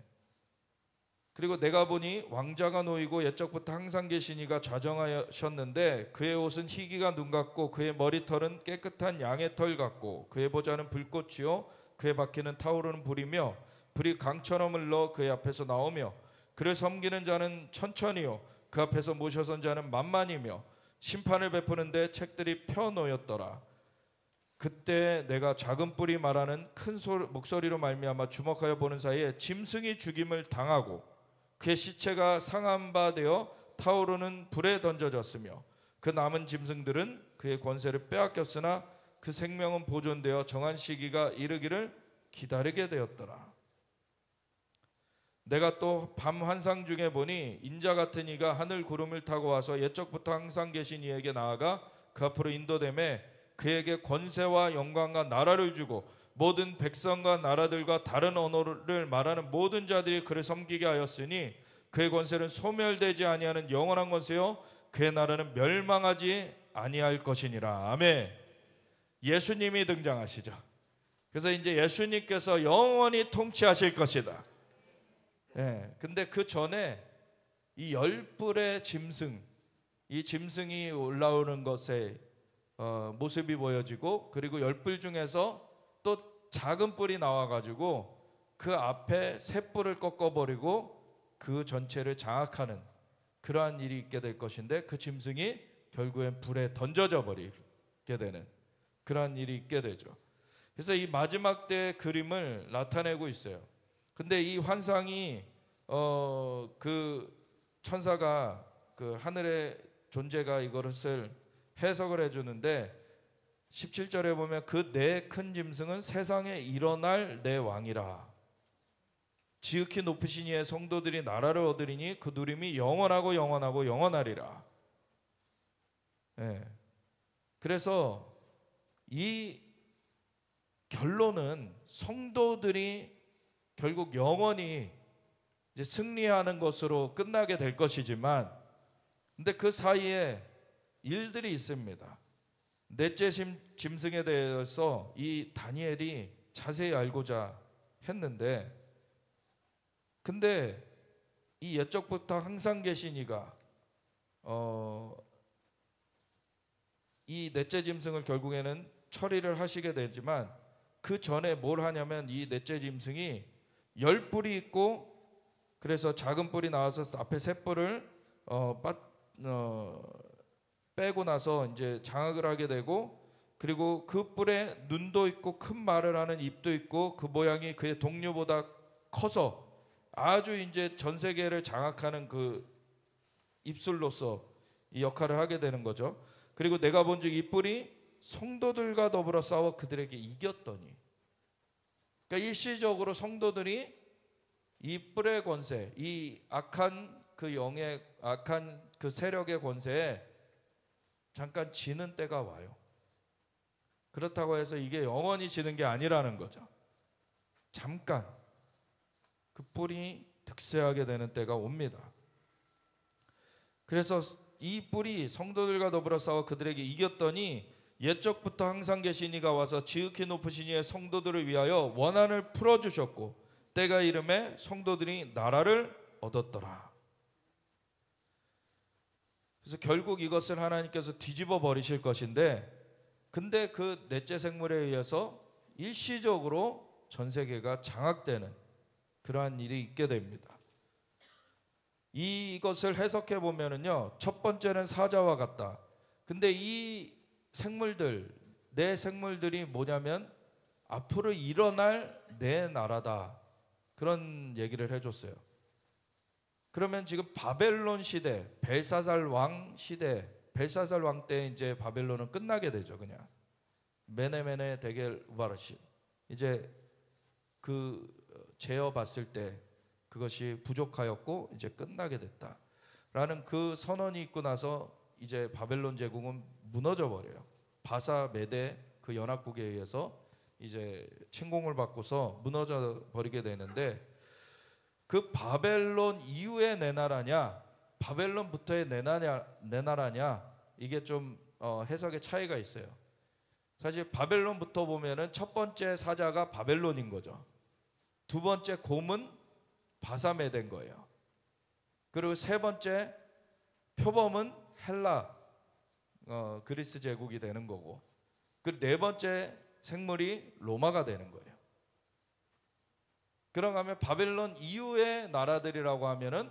그리고 내가 보니 왕자가 놓이고 옛적부터 항상 계신 이가 좌정하셨는데 그의 옷은 희기가 눈 같고 그의 머리털은 깨끗한 양의 털 같고 그의 보좌는 불꽃이요 그의 바퀴는 타오르는 불이며 불이 강처럼 흘러 그의 앞에서 나오며 그를 섬기는 자는 천천히요 그 앞에서 모셔선 자는 만만이며 심판을 베푸는데 책들이 펴놓였더라. 그때 내가 작은 뿔이 말하는 큰 목소리로 말미암아 주목하여 보는 사이에 짐승이 죽임을 당하고 그의 시체가 상한 바 되어 타오르는 불에 던져졌으며 그 남은 짐승들은 그의 권세를 빼앗겼으나 그 생명은 보존되어 정한 시기가 이르기를 기다리게 되었더라. 내가 또 밤 환상 중에 보니 인자 같은 이가 하늘 구름을 타고 와서 옛적부터 항상 계신 이에게 나아가 그 앞으로 인도됨에 그에게 권세와 영광과 나라를 주고 모든 백성과 나라들과 다른 언어를 말하는 모든 자들이 그를 섬기게 하였으니 그의 권세는 소멸되지 아니하는 영원한 권세요 그의 나라는 멸망하지 아니할 것이니라. 아멘. 예수님이 등장하시죠. 그래서 이제 예수님께서 영원히 통치하실 것이다. 예, 근데 그 전에 이 열불의 짐승, 이 짐승이 올라오는 것에 모습이 보여지고, 그리고 열불 중에서 또 작은 뿔이 나와가지고 그 앞에 새 뿔을 꺾어버리고 그 전체를 장악하는 그러한 일이 있게 될 것인데, 그 짐승이 결국엔 불에 던져져 버리게 되는 그러한 일이 있게 되죠. 그래서 이 마지막 때의 그림을 나타내고 있어요. 근데 이 환상이 그 천사가 그 하늘의 존재가 이것을 해석을 해주는데, 17절에 보면 그 네 큰 짐승은 세상에 일어날 내 왕이라. 지극히 높으신 이의 성도들이 나라를 얻으리니 그 누림이 영원하고 영원하고 영원하리라. 예. 그래서 이 결론은 성도들이 결국 영원히 이제 승리하는 것으로 끝나게 될 것이지만, 근데 그 사이에 일들이 있습니다. 넷째 짐승에 대해서 이 다니엘이 자세히 알고자 했는데, 근데 이 옛적부터 항상 계신 이가 이 넷째 짐승을 결국에는 처리를 하시게 되지만, 그 전에 뭘 하냐면 이 넷째 짐승이 열 뿔이 있고, 그래서 작은 뿔이 나와서 앞에 새 뿔을 빼고 나서 이제 장악을 하게 되고, 그리고 그 뿔에 눈도 있고 큰 말을 하는 입도 있고 그 모양이 그의 동료보다 커서 아주 이제 전 세계를 장악하는 그 입술로서 이 역할을 하게 되는 거죠. 그리고 내가 본즉 이 뿔이 성도들과 더불어 싸워 그들에게 이겼더니, 그러니까 일시적으로 성도들이 이 뿔의 권세, 이 악한 그 영의 악한 그 세력의 권세에 잠깐 지는 때가 와요. 그렇다고 해서 이게 영원히 지는 게 아니라는 거죠. 잠깐 그 뿔이 득세하게 되는 때가 옵니다. 그래서 이 뿔이 성도들과 더불어 싸워 그들에게 이겼더니 옛적부터 항상 계신 이가 와서 지극히 높으신 이의 성도들을 위하여 원한을 풀어주셨고 때가 이름에 성도들이 나라를 얻었더라. 그래서 결국 이것을 하나님께서 뒤집어 버리실 것인데, 근데 그 넷째 생물에 의해서 일시적으로 전 세계가 장악되는 그러한 일이 있게 됩니다. 이것을 해석해 보면은요, 첫 번째는 사자와 같다. 근데 이 생물들, 네 생물들이 뭐냐면 앞으로 일어날 내 나라다, 그런 얘기를 해줬어요. 그러면 지금 바벨론 시대, 벨사살 왕 시대, 벨사살 왕 때 이제 바벨론은 끝나게 되죠. 그냥 메네메네 데겔 우바르시, 이제 그 재어 봤을 때 그것이 부족하였고 이제 끝나게 됐다라는 그 선언이 있고 나서 이제 바벨론 제국은 무너져 버려요. 바사 메대 그 연합국에 의해서 이제 침공을 받고서 무너져 버리게 되는데, 그 바벨론 이후의 내 나라냐 바벨론부터의 내 나라냐, 이게 좀 해석의 차이가 있어요. 사실 바벨론부터 보면은 첫 번째 사자가 바벨론인 거죠. 두 번째 곰은 바사메대인 거예요. 그리고 세 번째 표범은 헬라 그리스 제국이 되는 거고, 그리고 네 번째 생물이 로마가 되는 거예요. 그런가 하면 바벨론 이후의 나라들이라고 하면은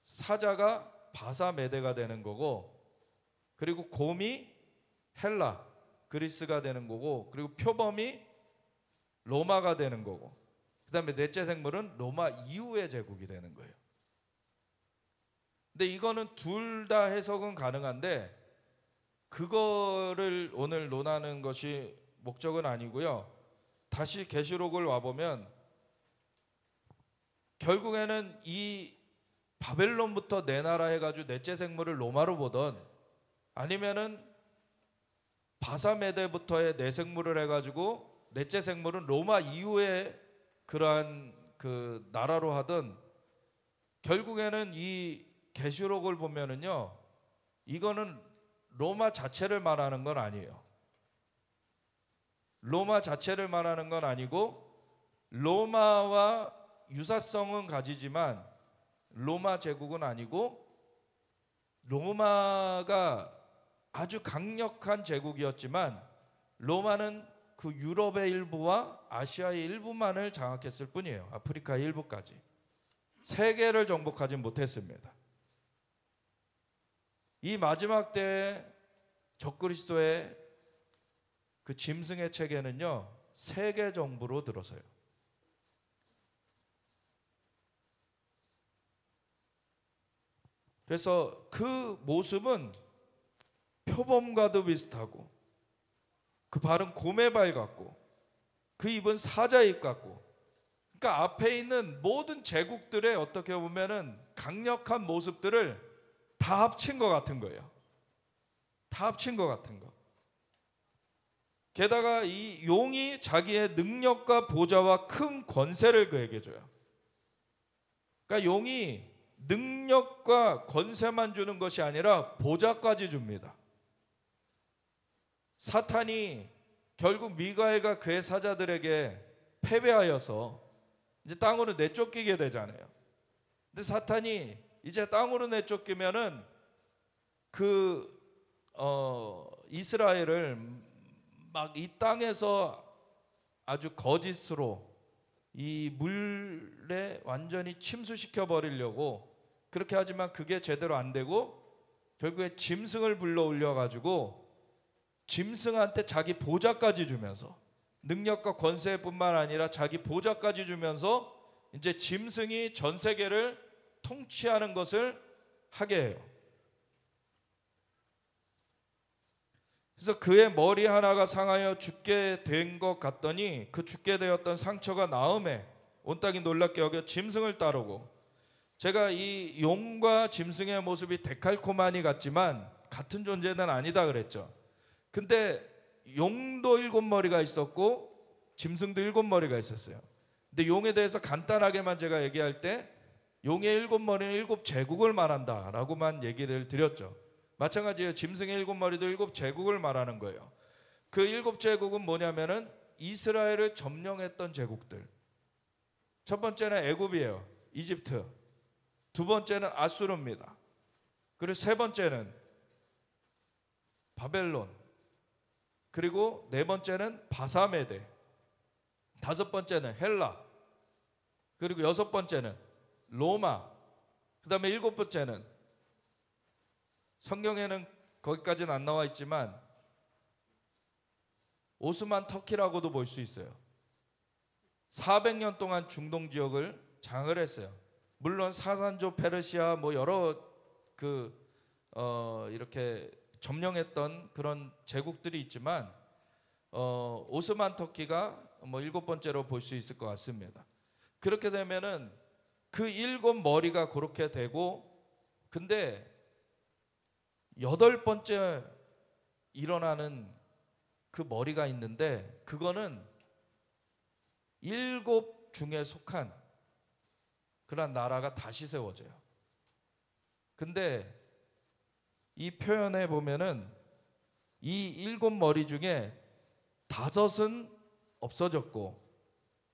사자가 바사메대가 되는 거고, 그리고 곰이 헬라 그리스가 되는 거고, 그리고 표범이 로마가 되는 거고, 그 다음에 넷째 생물은 로마 이후의 제국이 되는 거예요. 근데 이거는 둘 다 해석은 가능한데, 그거를 오늘 논하는 것이 목적은 아니고요. 다시 계시록을 와보면 결국에는 이 바벨론부터 내 나라 해가지고 넷째 생물을 로마로 보던, 아니면은 바사메대부터의 내 생물을 해가지고 넷째 생물은 로마 이후에 그러한 그 나라로 하던, 결국에는 이 계시록을 보면은요, 이거는 로마 자체를 말하는 건 아니에요. 로마 자체를 말하는 건 아니고, 로마와 유사성은 가지지만 로마 제국은 아니고, 로마가 아주 강력한 제국이었지만 로마는 그 유럽의 일부와 아시아의 일부만을 장악했을 뿐이에요. 아프리카의 일부까지. 세계를 정복하지 못했습니다. 이 마지막 때의 적그리스도의 그 짐승의 체계는요, 세계 정부로 들어서요. 그래서 그 모습은 표범과도 비슷하고, 그 발은 곰의 발 같고, 그 입은 사자 입 같고, 그러니까 앞에 있는 모든 제국들의 어떻게 보면은 강력한 모습들을 다 합친 것 같은 거예요. 다 합친 것 같은 거. 게다가 이 용이 자기의 능력과 보좌와 큰 권세를 그에게 줘요. 그러니까 용이 능력과 권세만 주는 것이 아니라 보좌까지 줍니다. 사탄이 결국 미가엘과 그의 사자들에게 패배하여서 이제 땅으로 내쫓기게 되잖아요. 근데 사탄이 이제 땅으로 내쫓기면은 이스라엘을 막 이 땅에서 아주 거짓으로 이 물에 완전히 침수시켜 버리려고 그렇게 하지만 그게 제대로 안 되고, 결국에 짐승을 불러 올려 가지고 짐승한테 자기 보좌까지 주면서, 능력과 권세뿐만 아니라 자기 보좌까지 주면서 이제 짐승이 전 세계를 통치하는 것을 하게 해요. 그래서 그의 머리 하나가 상하여 죽게 된 것 같더니 그 죽게 되었던 상처가 나음에 온 땅이 놀랍게 여겨 짐승을 따르고, 제가 이 용과 짐승의 모습이 데칼코마니 같지만 같은 존재는 아니다 그랬죠. 근데 용도 7머리가 있었고 짐승도 7머리가 있었어요. 근데 용에 대해서 간단하게만 제가 얘기할 때 용의 7머리는 7제국을 말한다 라고만 얘기를 드렸죠. 마찬가지예요. 짐승의 7머리도 7제국을 말하는 거예요. 그 7제국은 뭐냐면은 이스라엘을 점령했던 제국들. 첫 번째는 애굽이에요. 이집트. 두 번째는 아수르입니다. 그리고 세 번째는 바벨론. 그리고 네 번째는 바사메대. 다섯 번째는 헬라. 그리고 여섯 번째는 로마. 그 다음에 일곱 번째는, 성경에는 거기까지는 안 나와 있지만 오스만 터키라고도 볼 수 있어요. 400년 동안 중동 지역을 장을 했어요. 물론 사산조 페르시아 뭐 여러 이렇게 점령했던 그런 제국들이 있지만 오스만 터키가 뭐 7번째로 볼 수 있을 것 같습니다. 그렇게 되면은 그 7머리가 그렇게 되고, 근데 8번째 일어나는 그 머리가 있는데 그거는 7 중에 속한 그런 나라가 다시 세워져요. 근데 이 표현에 보면은 이 7머리 중에 5은 없어졌고,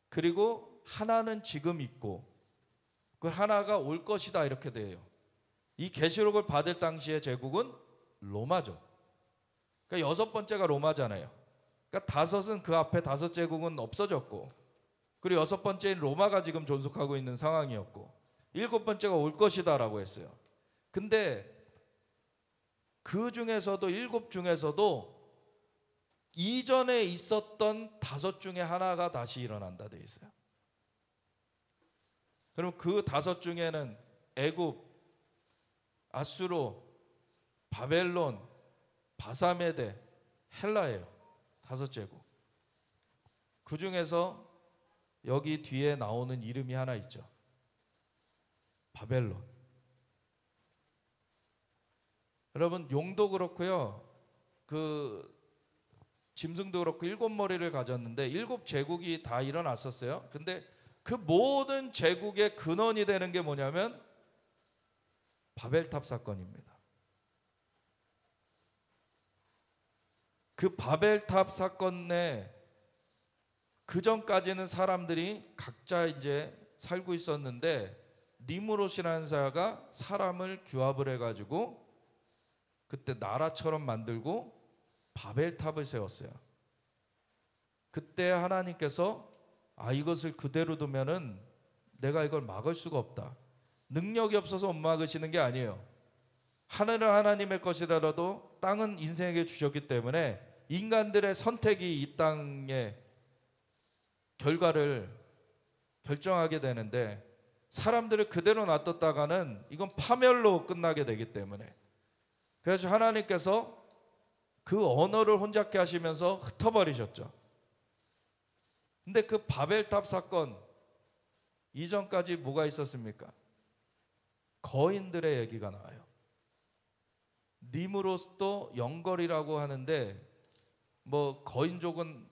그리고 하나는 지금 있고, 그 하나가 올 것이다 이렇게 돼요. 이 계시록을 받을 당시의 제국은 로마죠. 그러니까 6번째가 로마잖아요. 그러니까 5은 그 앞에 5제국은 없어졌고, 그리고 6번째인 로마가 지금 존속하고 있는 상황이었고, 7번째가 올 것이다 라고 했어요. 근데 그 중에서도 7 중에서도 이전에 있었던 5 중에 하나가 다시 일어난다 돼 있어요. 그럼 그 5 중에는 애굽, 아수르, 바벨론, 바사메대, 헬라예요. 5제국. 그 중에서 여기 뒤에 나오는 이름이 하나 있죠. 바벨론. 여러분 용도 그렇고요. 그 짐승도 그렇고 7머리를 가졌는데 7제국이 다 일어났었어요. 근데 그 모든 제국의 근원이 되는 게 뭐냐면 바벨탑 사건입니다. 그 바벨탑 사건에 그 전까지는 사람들이 각자 이제 살고 있었는데 니무롯이라는 자가 사람을 규합을 해가지고 그때 나라처럼 만들고 바벨탑을 세웠어요. 그때 하나님께서 이것을 그대로 두면은 내가 이걸 막을 수가 없다. 능력이 없어서 못 막으시는 게 아니에요. 하늘은 하나님의 것이라도 땅은 인생에게 주셨기 때문에 인간들의 선택이 이 땅의 결과를 결정하게 되는데 사람들을 그대로 놔뒀다가는 이건 파멸로 끝나게 되기 때문에 그래서 하나님께서 그 언어를 혼잡게 하시면서 흩어버리셨죠. 근데 그 바벨탑 사건 이전까지 뭐가 있었습니까? 거인들의 얘기가 나와요. 니무롯도 영걸이라고 하는데 뭐 거인족은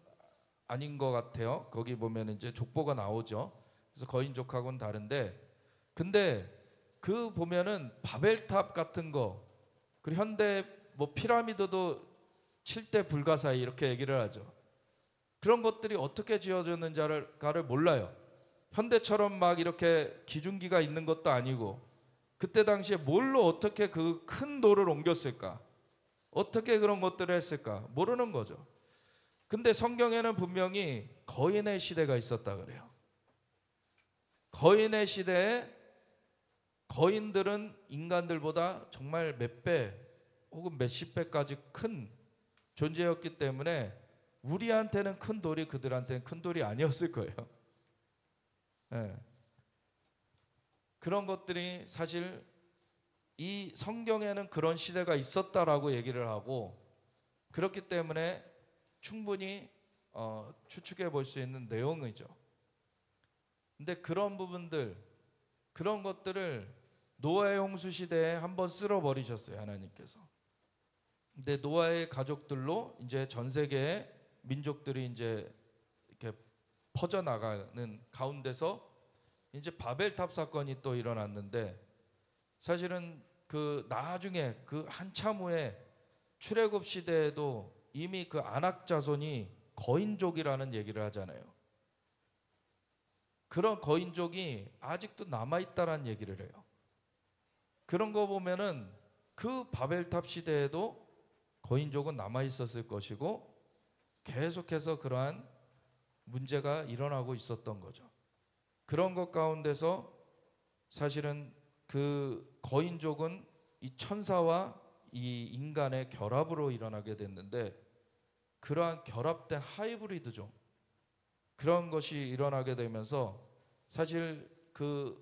아닌 것 같아요. 거기 보면 이제 족보가 나오죠. 그래서 거인족하고는 다른데 근데 그 보면은 바벨탑 같은 거 그리고 현대 뭐 피라미드도 7대 불가사의 이렇게 얘기를 하죠. 그런 것들이 어떻게 지어졌는지를 몰라요. 현대처럼 막 이렇게 기중기가 있는 것도 아니고 그때 당시에 뭘로 어떻게 그 큰 돌을 옮겼을까? 어떻게 그런 것들을 했을까? 모르는 거죠. 근데 성경에는 분명히 거인의 시대가 있었다 그래요. 거인의 시대에 거인들은 인간들보다 정말 몇 배 혹은 몇십 배까지 큰 존재였기 때문에 우리한테는 큰 돌이 그들한테는 큰 돌이 아니었을 거예요. 네. 그런 것들이 사실 이 성경에는 그런 시대가 있었다라고 얘기를 하고 그렇기 때문에 충분히 추측해 볼 수 있는 내용이죠. 근데 그런 부분들 그런 것들을 노아의 홍수 시대에 한번 쓸어버리셨어요 하나님께서. 근데 노아의 가족들로 이제 전 세계의 민족들이 이제 이렇게 퍼져나가는 가운데서 이제 바벨탑 사건이 또 일어났는데 사실은 그 나중에 그 한참 후에 출애굽 시대에도 이미 그 아낙 자손이 거인족이라는 얘기를 하잖아요. 그런 거인족이 아직도 남아있다라는 얘기를 해요. 그런 거 보면은 그 바벨탑 시대에도 거인족은 남아있었을 것이고 계속해서 그러한 문제가 일어나고 있었던 거죠. 그런 것 가운데서 사실은 그 거인족은 이 천사와 이 인간의 결합으로 일어나게 됐는데 그러한 결합된 하이브리드종 그런 것이 일어나게 되면서 사실 그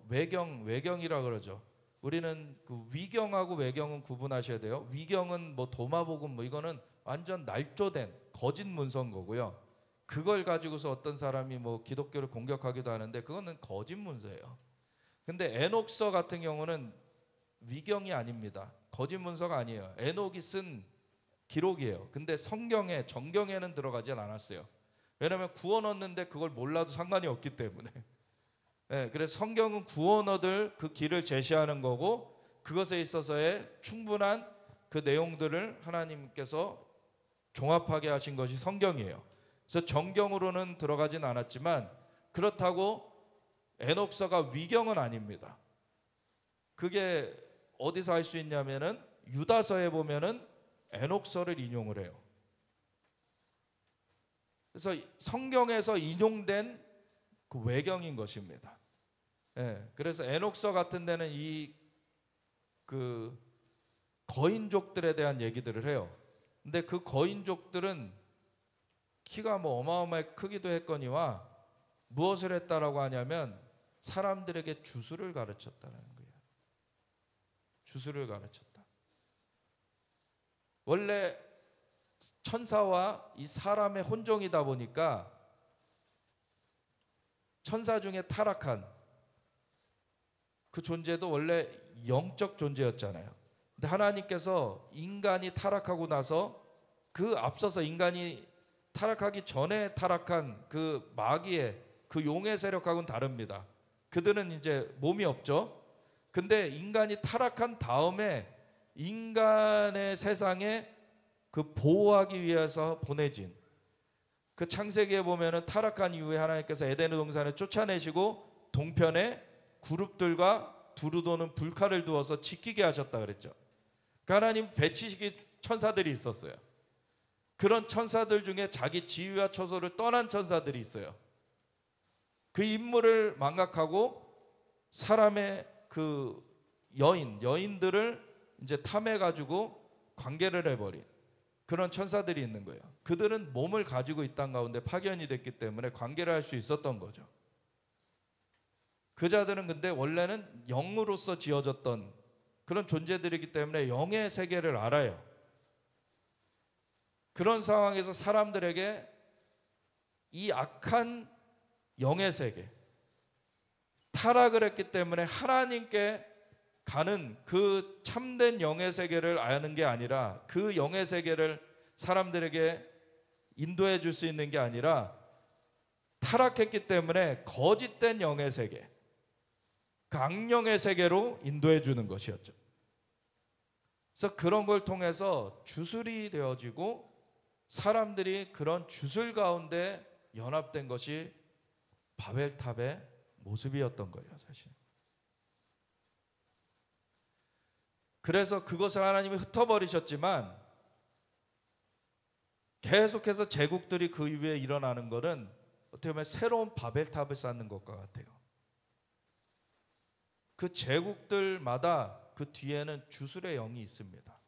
외경이라 그러죠. 우리는 그 위경하고 외경은 구분하셔야 돼요. 위경은 뭐 도마복음 뭐 이거는 완전 날조된 거짓 문서인 거고요. 그걸 가지고서 어떤 사람이 뭐 기독교를 공격하기도 하는데 그거는 거짓 문서예요. 근데 에녹서 같은 경우는 위경이 아닙니다. 거짓 문서가 아니에요. 에녹이 쓴 기록이에요. 근데 성경에 정경에는 들어가진 않았어요. 왜냐하면 구원 얻는데 그걸 몰라도 상관이 없기 때문에. 네, 그래서 성경은 구원 얻을 그 길을 제시하는 거고 그것에 있어서의 충분한 그 내용들을 하나님께서 종합하게 하신 것이 성경이에요. 그래서 정경으로는 들어가진 않았지만 그렇다고 에녹서가 위경은 아닙니다. 그게 어디서 할 수 있냐면은 유다서에 보면은 에녹서를 인용을 해요. 그래서 성경에서 인용된 그 외경인 것입니다. 예, 그래서 에녹서 같은 데는 이 그 거인족들에 대한 얘기들을 해요. 근데 그 거인족들은 키가 뭐 어마어마하게 크기도 했거니와 무엇을 했다라고 하냐면 사람들에게 주술을 가르쳤다는 거예요. 주술을 가르쳤다. 원래 천사와 이 사람의 혼종이다 보니까 천사 중에 타락한 그 존재도 원래 영적 존재였잖아요. 근데 하나님께서 인간이 타락하고 나서 그 앞서서 인간이 타락하기 전에 타락한 그 마귀의 그 용의 세력하고는 다릅니다. 그들은 이제 몸이 없죠. 근데 인간이 타락한 다음에 인간의 세상에 그 보호하기 위해서 보내진, 그 창세기에 보면은 타락한 이후에 하나님께서 에덴 동산에 쫓아내시고 동편에 그룹들과 두루 도는 불칼을 두어서 지키게 하셨다 그랬죠. 그러니까 하나님 배치시기 천사들이 있었어요. 그런 천사들 중에 자기 지위와 처소를 떠난 천사들이 있어요. 그 임무를 망각하고 사람의 그 여인들을 이제 탐해가지고 관계를 해버린 그런 천사들이 있는 거예요. 그들은 몸을 가지고 이 땅 가운데 파견이 됐기 때문에 관계를 할 수 있었던 거죠. 그 자들은 근데 원래는 영으로서 지어졌던 그런 존재들이기 때문에 영의 세계를 알아요. 그런 상황에서 사람들에게 이 악한 영의 세계, 타락을 했기 때문에 하나님께 가는 그 참된 영의 세계를 아는 게 아니라, 그 영의 세계를 사람들에게 인도해 줄 수 있는 게 아니라, 타락했기 때문에 거짓된 영의 세계, 그 악령의 세계로 인도해 주는 것이었죠. 그래서 그런 걸 통해서 주술이 되어지고 사람들이 그런 주술 가운데 연합된 것이 바벨탑의 모습이었던 거예요, 사실. 그래서 그것을 하나님이 흩어버리셨지만 계속해서 제국들이 그 이후에 일어나는 것은 어떻게 보면 새로운 바벨탑을 쌓는 것과 같아요. 그 제국들마다 그 뒤에는 주술의 영이 있습니다.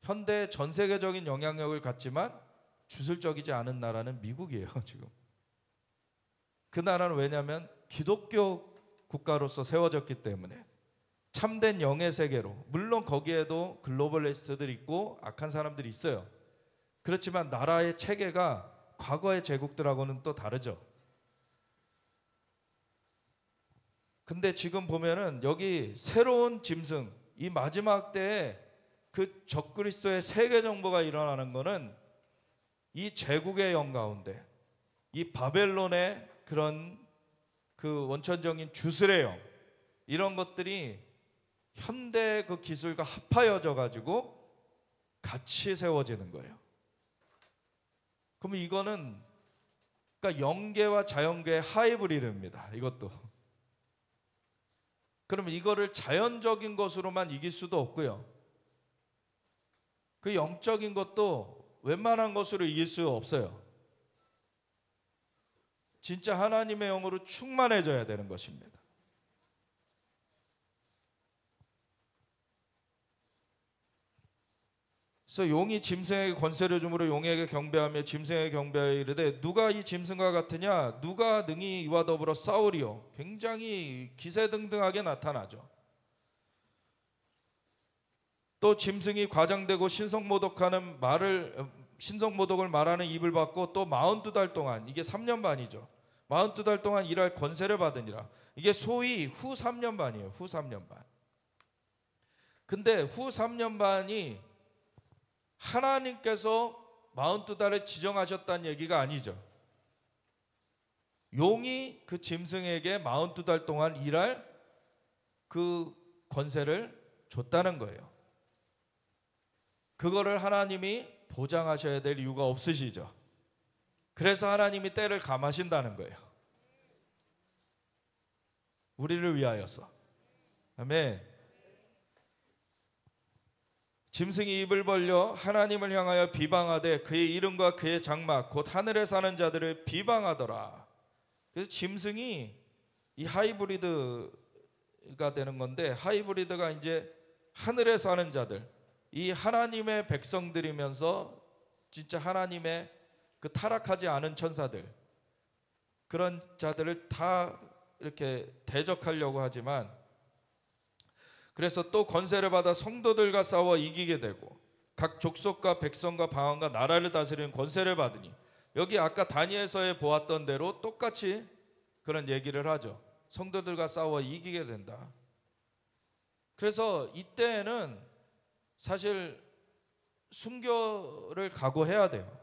현대 전 세계적인 영향력을 갖지만 주술적이지 않은 나라는 미국이에요, 지금. 그 나라는 왜냐하면 기독교 국가로서 세워졌기 때문에 참된 영의 세계로, 물론 거기에도 글로벌리스트들이 있고 악한 사람들이 있어요. 그렇지만 나라의 체계가 과거의 제국들하고는 또 다르죠. 근데 지금 보면은 여기 새로운 짐승, 이 마지막 때에 그 적그리스도의 세계 정보가 일어나는 것은 이 제국의 영 가운데, 이 바벨론의 그런 그 원천적인 주술의 영, 이런 것들이 현대 그 기술과 합하여져 가지고 같이 세워지는 거예요. 그러면 이거는 그러니까 영계와 자연계의 하이브리드입니다, 이것도. 그러면 이거를 자연적인 것으로만 이길 수도 없고요, 그 영적인 것도 웬만한 것으로 이길 수 없어요. 진짜 하나님의 영으로 충만해져야 되는 것입니다. 그래서 용이 짐승에게 권세를 주므로 용에게 경배하며 짐승에게 경배하여 이르되 누가 이 짐승과 같으냐, 누가 능히 이와 더불어 싸우리요. 굉장히 기세등등하게 나타나죠. 또 짐승이 과장되고 신성모독을 말하는 입을 받고 또 42달 동안, 이게 3년 반이죠. 42달 동안 일할 권세를 받으니라. 이게 소위 후 3년 반이에요. 후 3년 반. 근데 후 3년 반이 하나님께서 42달을 지정하셨다는 얘기가 아니죠. 용이 그 짐승에게 42달 동안 일할 그 권세를 줬다는 거예요. 그거를 하나님이 보장하셔야 될 이유가 없으시죠. 그래서 하나님이 때를 감하신다는 거예요. 우리를 위하여서. 아멘. 짐승이 입을 벌려 하나님을 향하여 비방하되 그의 이름과 그의 장막 곧 하늘에 사는 자들을 비방하더라. 그래서 짐승이 이 하이브리드가 되는 건데, 하이브리드가 이제 하늘에 사는 자들, 이 하나님의 백성들이면서 진짜 하나님의 그 타락하지 않은 천사들, 그런 자들을 다 이렇게 대적하려고 하지만, 그래서 또 권세를 받아 성도들과 싸워 이기게 되고 각 족속과 백성과 방언과 나라를 다스리는 권세를 받으니, 여기 아까 다니엘서에 보았던 대로 똑같이 그런 얘기를 하죠. 성도들과 싸워 이기게 된다. 그래서 이때에는 사실 순교를 각오해야 돼요.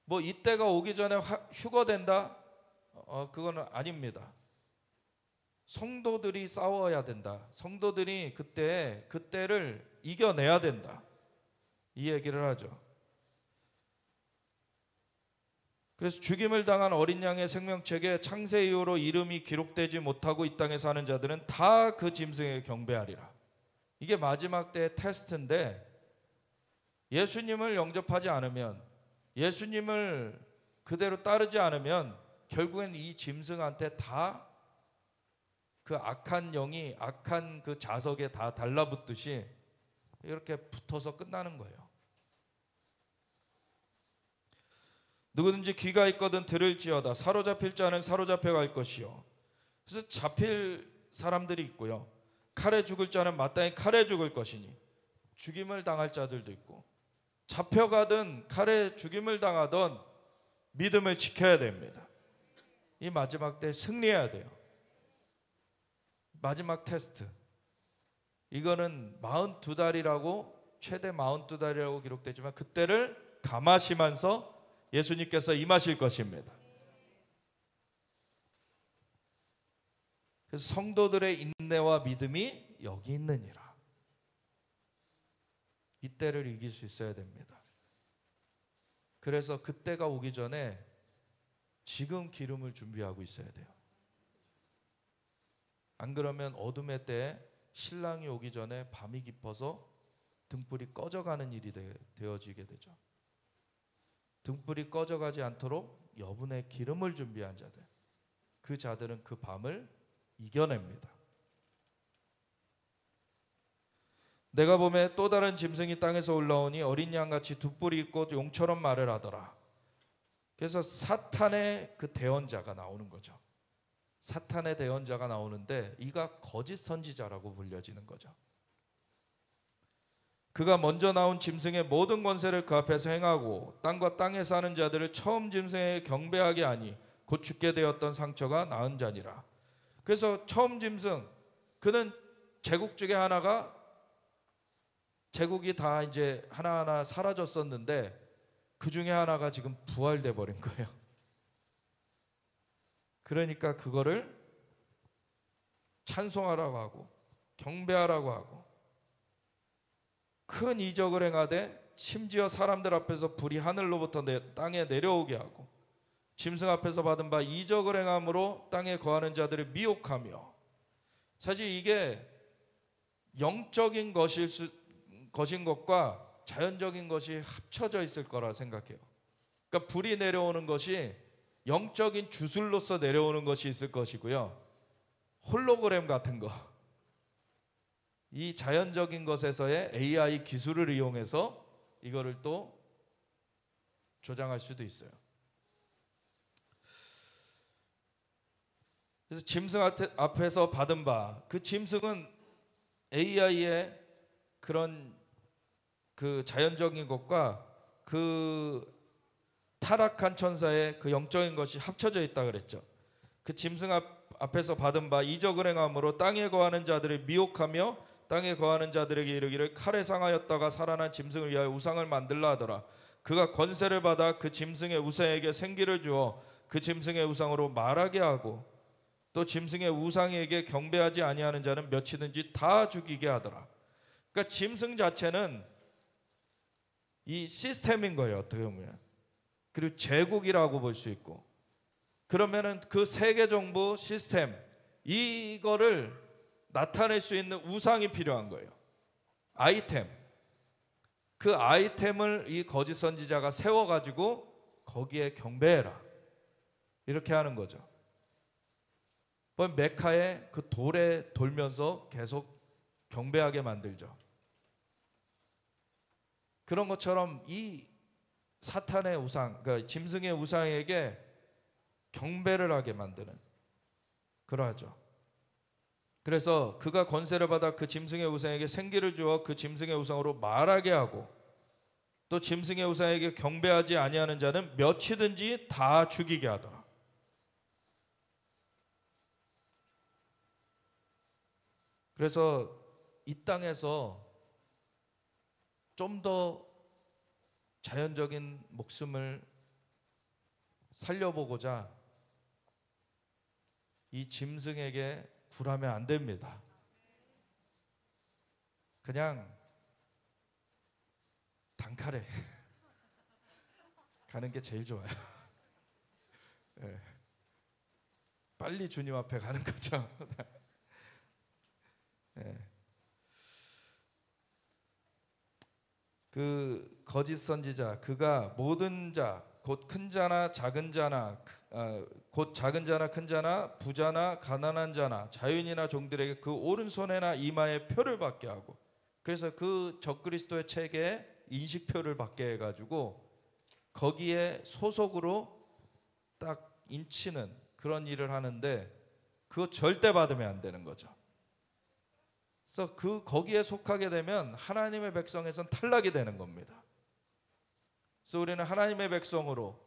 뭐 이때가 오기 전에 휴거된다? 그거는 아닙니다. 성도들이 싸워야 된다. 성도들이 그때를 이겨내야 된다. 이 얘기를 하죠. 그래서 죽임을 당한 어린 양의 생명책에 창세 이후로 이름이 기록되지 못하고 이 땅에 사는 자들은 다 그 짐승에게 경배하리라. 이게 마지막 때의 테스트인데, 예수님을 영접하지 않으면, 예수님을 그대로 따르지 않으면 결국엔 이 짐승한테 다 그 악한 영이 악한 그 자석에 다 달라붙듯이 이렇게 붙어서 끝나는 거예요. 누구든지 귀가 있거든 들을지어다. 사로잡힐 자는 사로잡혀 갈 것이요. 그래서 잡힐 사람들이 있고요. 칼에 죽을 자는 마땅히 칼에 죽을 것이니, 죽임을 당할 자들도 있고, 잡혀가든 칼에 죽임을 당하든 믿음을 지켜야 됩니다. 이 마지막 때 승리해야 돼요. 마지막 테스트. 이거는 42달이라고, 최대 42달이라고 기록되지만 그때를 감하시면서 예수님께서 임하실 것입니다. 그래서 성도들의 인내와 믿음이 여기 있느니라. 이때를 이길 수 있어야 됩니다. 그래서 그때가 오기 전에 지금 기름을 준비하고 있어야 돼요. 안 그러면 어둠의 때에 신랑이 오기 전에 밤이 깊어서 등불이 꺼져가는 일이 되어지게 되죠. 등불이 꺼져가지 않도록 여분의 기름을 준비한 자들, 그 자들은 그 밤을 이겨냅니다. 내가 보매 또 다른 짐승이 땅에서 올라오니 어린 양같이 두 뿔이 있고 용처럼 말을 하더라. 그래서 사탄의 그 대언자가 나오는 거죠. 사탄의 대언자가 나오는데 이가 거짓 선지자라고 불려지는 거죠. 그가 먼저 나온 짐승의 모든 권세를 그 앞에서 행하고 땅과 땅에 사는 자들을 처음 짐승에 경배하게 하니 곧 죽게 되었던 상처가 나은 자니라. 그래서 처음 짐승, 그는 제국 중에 하나가, 제국이 다 이제 하나하나 사라졌었는데 그 중에 하나가 지금 부활돼 버린 거예요. 그러니까 그거를 찬송하라고 하고 경배하라고 하고 큰 이적을 행하되 심지어 사람들 앞에서 불이 하늘로부터 땅에 내려오게 하고 짐승 앞에서 받은 바 이적을 행함으로 땅에 거하는 자들을 미혹하며, 사실 이게 영적인 것인 것과 자연적인 것이 합쳐져 있을 거라 생각해요. 그러니까 불이 내려오는 것이 영적인 주술로서 내려오는 것이 있을 것이고요, 홀로그램 같은 거, 이 자연적인 것에서의 AI 기술을 이용해서 이거를 또 조장할 수도 있어요. 그래서 짐승 앞에서 받은 바, 그 짐승은 AI의 그런 그 자연적인 것과 그 타락한 천사의 그 영적인 것이 합쳐져 있다 그랬죠. 그 짐승 앞에서 받은 바 이적을 행함으로 땅에 거하는 자들을 미혹하며 땅에 거하는 자들에게 이르기를 칼에 상하였다가 살아난 짐승을 위하여 우상을 만들라 하더라. 그가 권세를 받아 그 짐승의 우상에게 생기를 주어 그 짐승의 우상으로 말하게 하고 또 짐승의 우상에게 경배하지 아니하는 자는 몇이든지 다 죽이게 하더라. 그러니까 짐승 자체는 이 시스템인 거예요, 어떻게 보면. 그리고 제국이라고 볼 수 있고, 그러면은 그 세계 정부 시스템, 이거를 나타낼 수 있는 우상이 필요한 거예요. 아이템. 그 아이템을 이 거짓 선지자가 세워가지고 거기에 경배해라, 이렇게 하는 거죠. 메카에 그 돌에 돌면서 계속 경배하게 만들죠. 그런 것처럼 이 사탄의 우상, 그러니까 짐승의 우상에게 경배를 하게 만드는, 그러하죠. 그래서 그가 권세를 받아 그 짐승의 우상에게 생기를 주어 그 짐승의 우상으로 말하게 하고 또 짐승의 우상에게 경배하지 아니하는 자는 몇이든지 다 죽이게 하더라. 그래서 이 땅에서 좀 더 자연적인 목숨을 살려보고자 이 짐승에게 굴하면 안 됩니다. 그냥 단칼에 가는 게 제일 좋아요. 네. 빨리 주님 앞에 가는 거죠. 네. 그 거짓 선지자 그가 모든 자 곧 큰 자나 작은 자나 곧 작은 자나 큰 자나 부자나 가난한 자나 자유인이나 종들에게 그 오른손에나 이마에 표를 받게 하고, 그래서 그 적그리스도의 책에 인식표를 받게 해가지고 거기에 소속으로 딱 인치는 그런 일을 하는데, 그거 절대 받으면 안 되는 거죠. 그래서 거기에 속하게 되면 하나님의 백성에선 탈락이 되는 겁니다. 그래서 우리는 하나님의 백성으로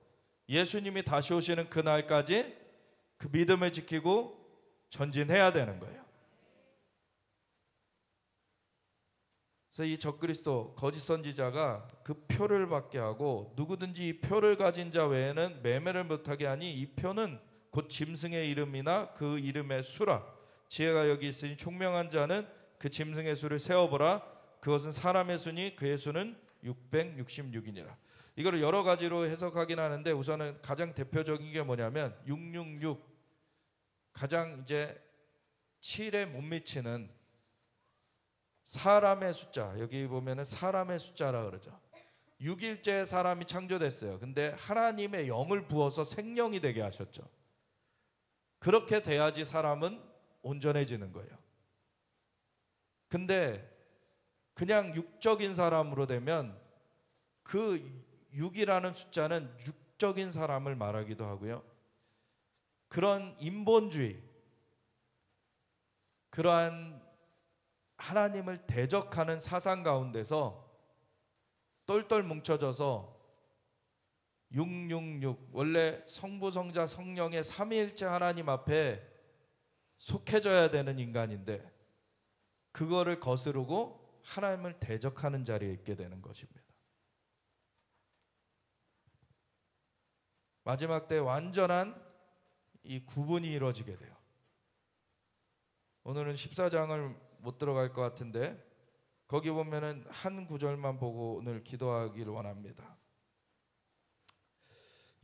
예수님이 다시 오시는 그날까지 그 믿음을 지키고 전진해야 되는 거예요. 그래서 이 적그리스도 거짓 선지자가 그 표를 받게 하고, 누구든지 이 표를 가진 자 외에는 매매를 못하게 하니, 이 표는 곧 짐승의 이름이나 그 이름의 수라. 지혜가 여기 있으니 총명한 자는 그 짐승의 수를 세어보라. 그것은 사람의 수니 그의 수는 666이니라. 이거를 여러 가지로 해석하긴 하는데, 우선은 가장 대표적인 게 뭐냐면 666, 가장 이제 7에 못 미치는 사람의 숫자. 여기 보면은 사람의 숫자라 그러죠. 6일째 사람이 창조됐어요. 근데 하나님의 영을 부어서 생명이 되게 하셨죠. 그렇게 돼야지 사람은 온전해지는 거예요. 근데 그냥 육적인 사람으로 되면 그 6이라는 숫자는 육적인 사람을 말하기도 하고요, 그런 인본주의, 그러한 하나님을 대적하는 사상 가운데서 똘똘 뭉쳐져서 666, 원래 성부 성자 성령의 삼위일체 하나님 앞에 속해져야 되는 인간인데 그거를 거스르고 하나님을 대적하는 자리에 있게 되는 것입니다. 마지막 때 완전한 이 구분이 이루어지게 돼요. 오늘은 14장을 못 들어갈 것 같은데 거기 보면은 한 구절만 보고 오늘 기도하기를 원합니다.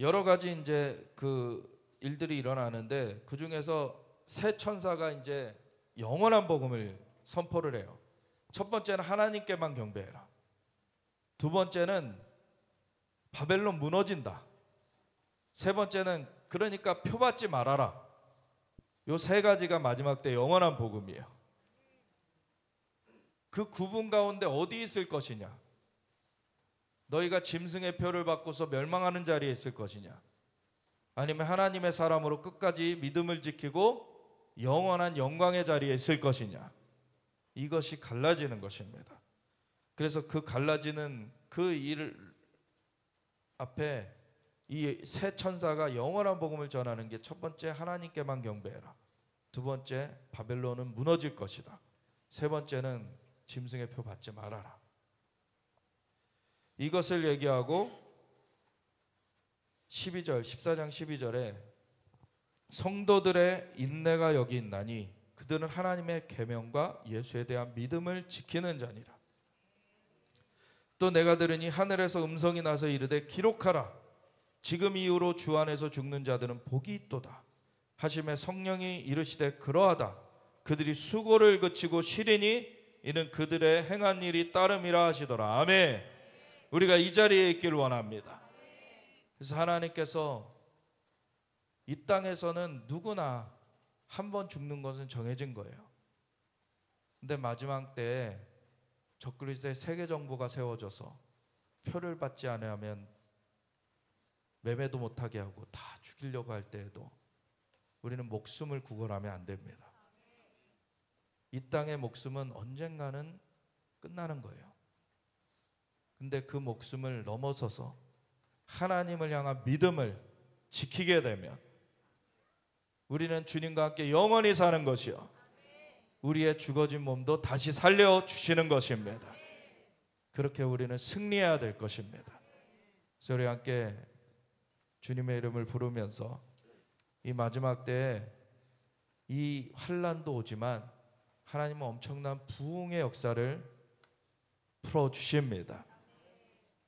여러 가지 이제 그 일들이 일어나는데, 그 중에서 새 천사가 이제 영원한 복음을 선포를 해요. 첫 번째는 하나님께만 경배해라. 두 번째는 바벨론 무너진다. 세 번째는 그러니까 표받지 말아라. 요 세 가지가 마지막 때 영원한 복음이에요. 그 구분 가운데 어디 있을 것이냐? 너희가 짐승의 표를 받고서 멸망하는 자리에 있을 것이냐? 아니면 하나님의 사람으로 끝까지 믿음을 지키고 영원한 영광의 자리에 있을 것이냐? 이것이 갈라지는 것입니다. 그래서 그 갈라지는 그 일 앞에 이 새 천사가 영원한 복음을 전하는 게, 첫 번째 하나님께만 경배해라. 두 번째 바벨론은 무너질 것이다. 세 번째는 짐승의 표 받지 말아라. 이것을 얘기하고 12절, 14장 12절에 성도들의 인내가 여기 있나니 그들은 하나님의 계명과 예수에 대한 믿음을 지키는 자니라. 또 내가 들으니 하늘에서 음성이 나서 이르되 기록하라. 지금 이후로 주 안에서 죽는 자들은 복이 있도다 하심에 성령이 이르시되 그러하다. 그들이 수고를 그치고 쉬리니 이는 그들의 행한 일이 따름이라 하시더라. 아멘. 우리가 이 자리에 있기를 원합니다. 그래서 하나님께서 이 땅에서는 누구나 한 번 죽는 것은 정해진 거예요. 근데 마지막 때에 적그리스도의 세계 정부가 세워져서 표를 받지 않으면 매매도 못하게 하고 다 죽이려고 할 때에도 우리는 목숨을 구걸하면 안 됩니다. 이 땅의 목숨은 언젠가는 끝나는 거예요. 근데 그 목숨을 넘어서서 하나님을 향한 믿음을 지키게 되면 우리는 주님과 함께 영원히 사는 것이요, 우리의 죽어진 몸도 다시 살려주시는 것입니다. 그렇게 우리는 승리해야 될 것입니다. 그래서 우리 함께 주님의 이름을 부르면서 이 마지막 때에 이 환난도 오지만 하나님은 엄청난 부흥의 역사를 풀어주십니다.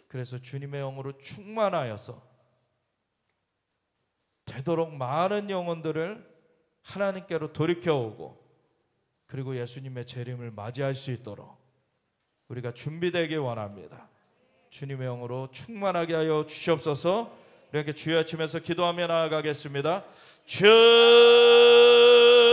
그래서 주님의 영으로 충만하여서 되도록 많은 영혼들을 하나님께로 돌이켜오고 그리고 예수님의 재림을 맞이할 수 있도록 우리가 준비되길 원합니다. 주님의 영으로 충만하게 하여 주시옵소서. 이렇게 주여 외치면서 기도하며 나아가겠습니다. 주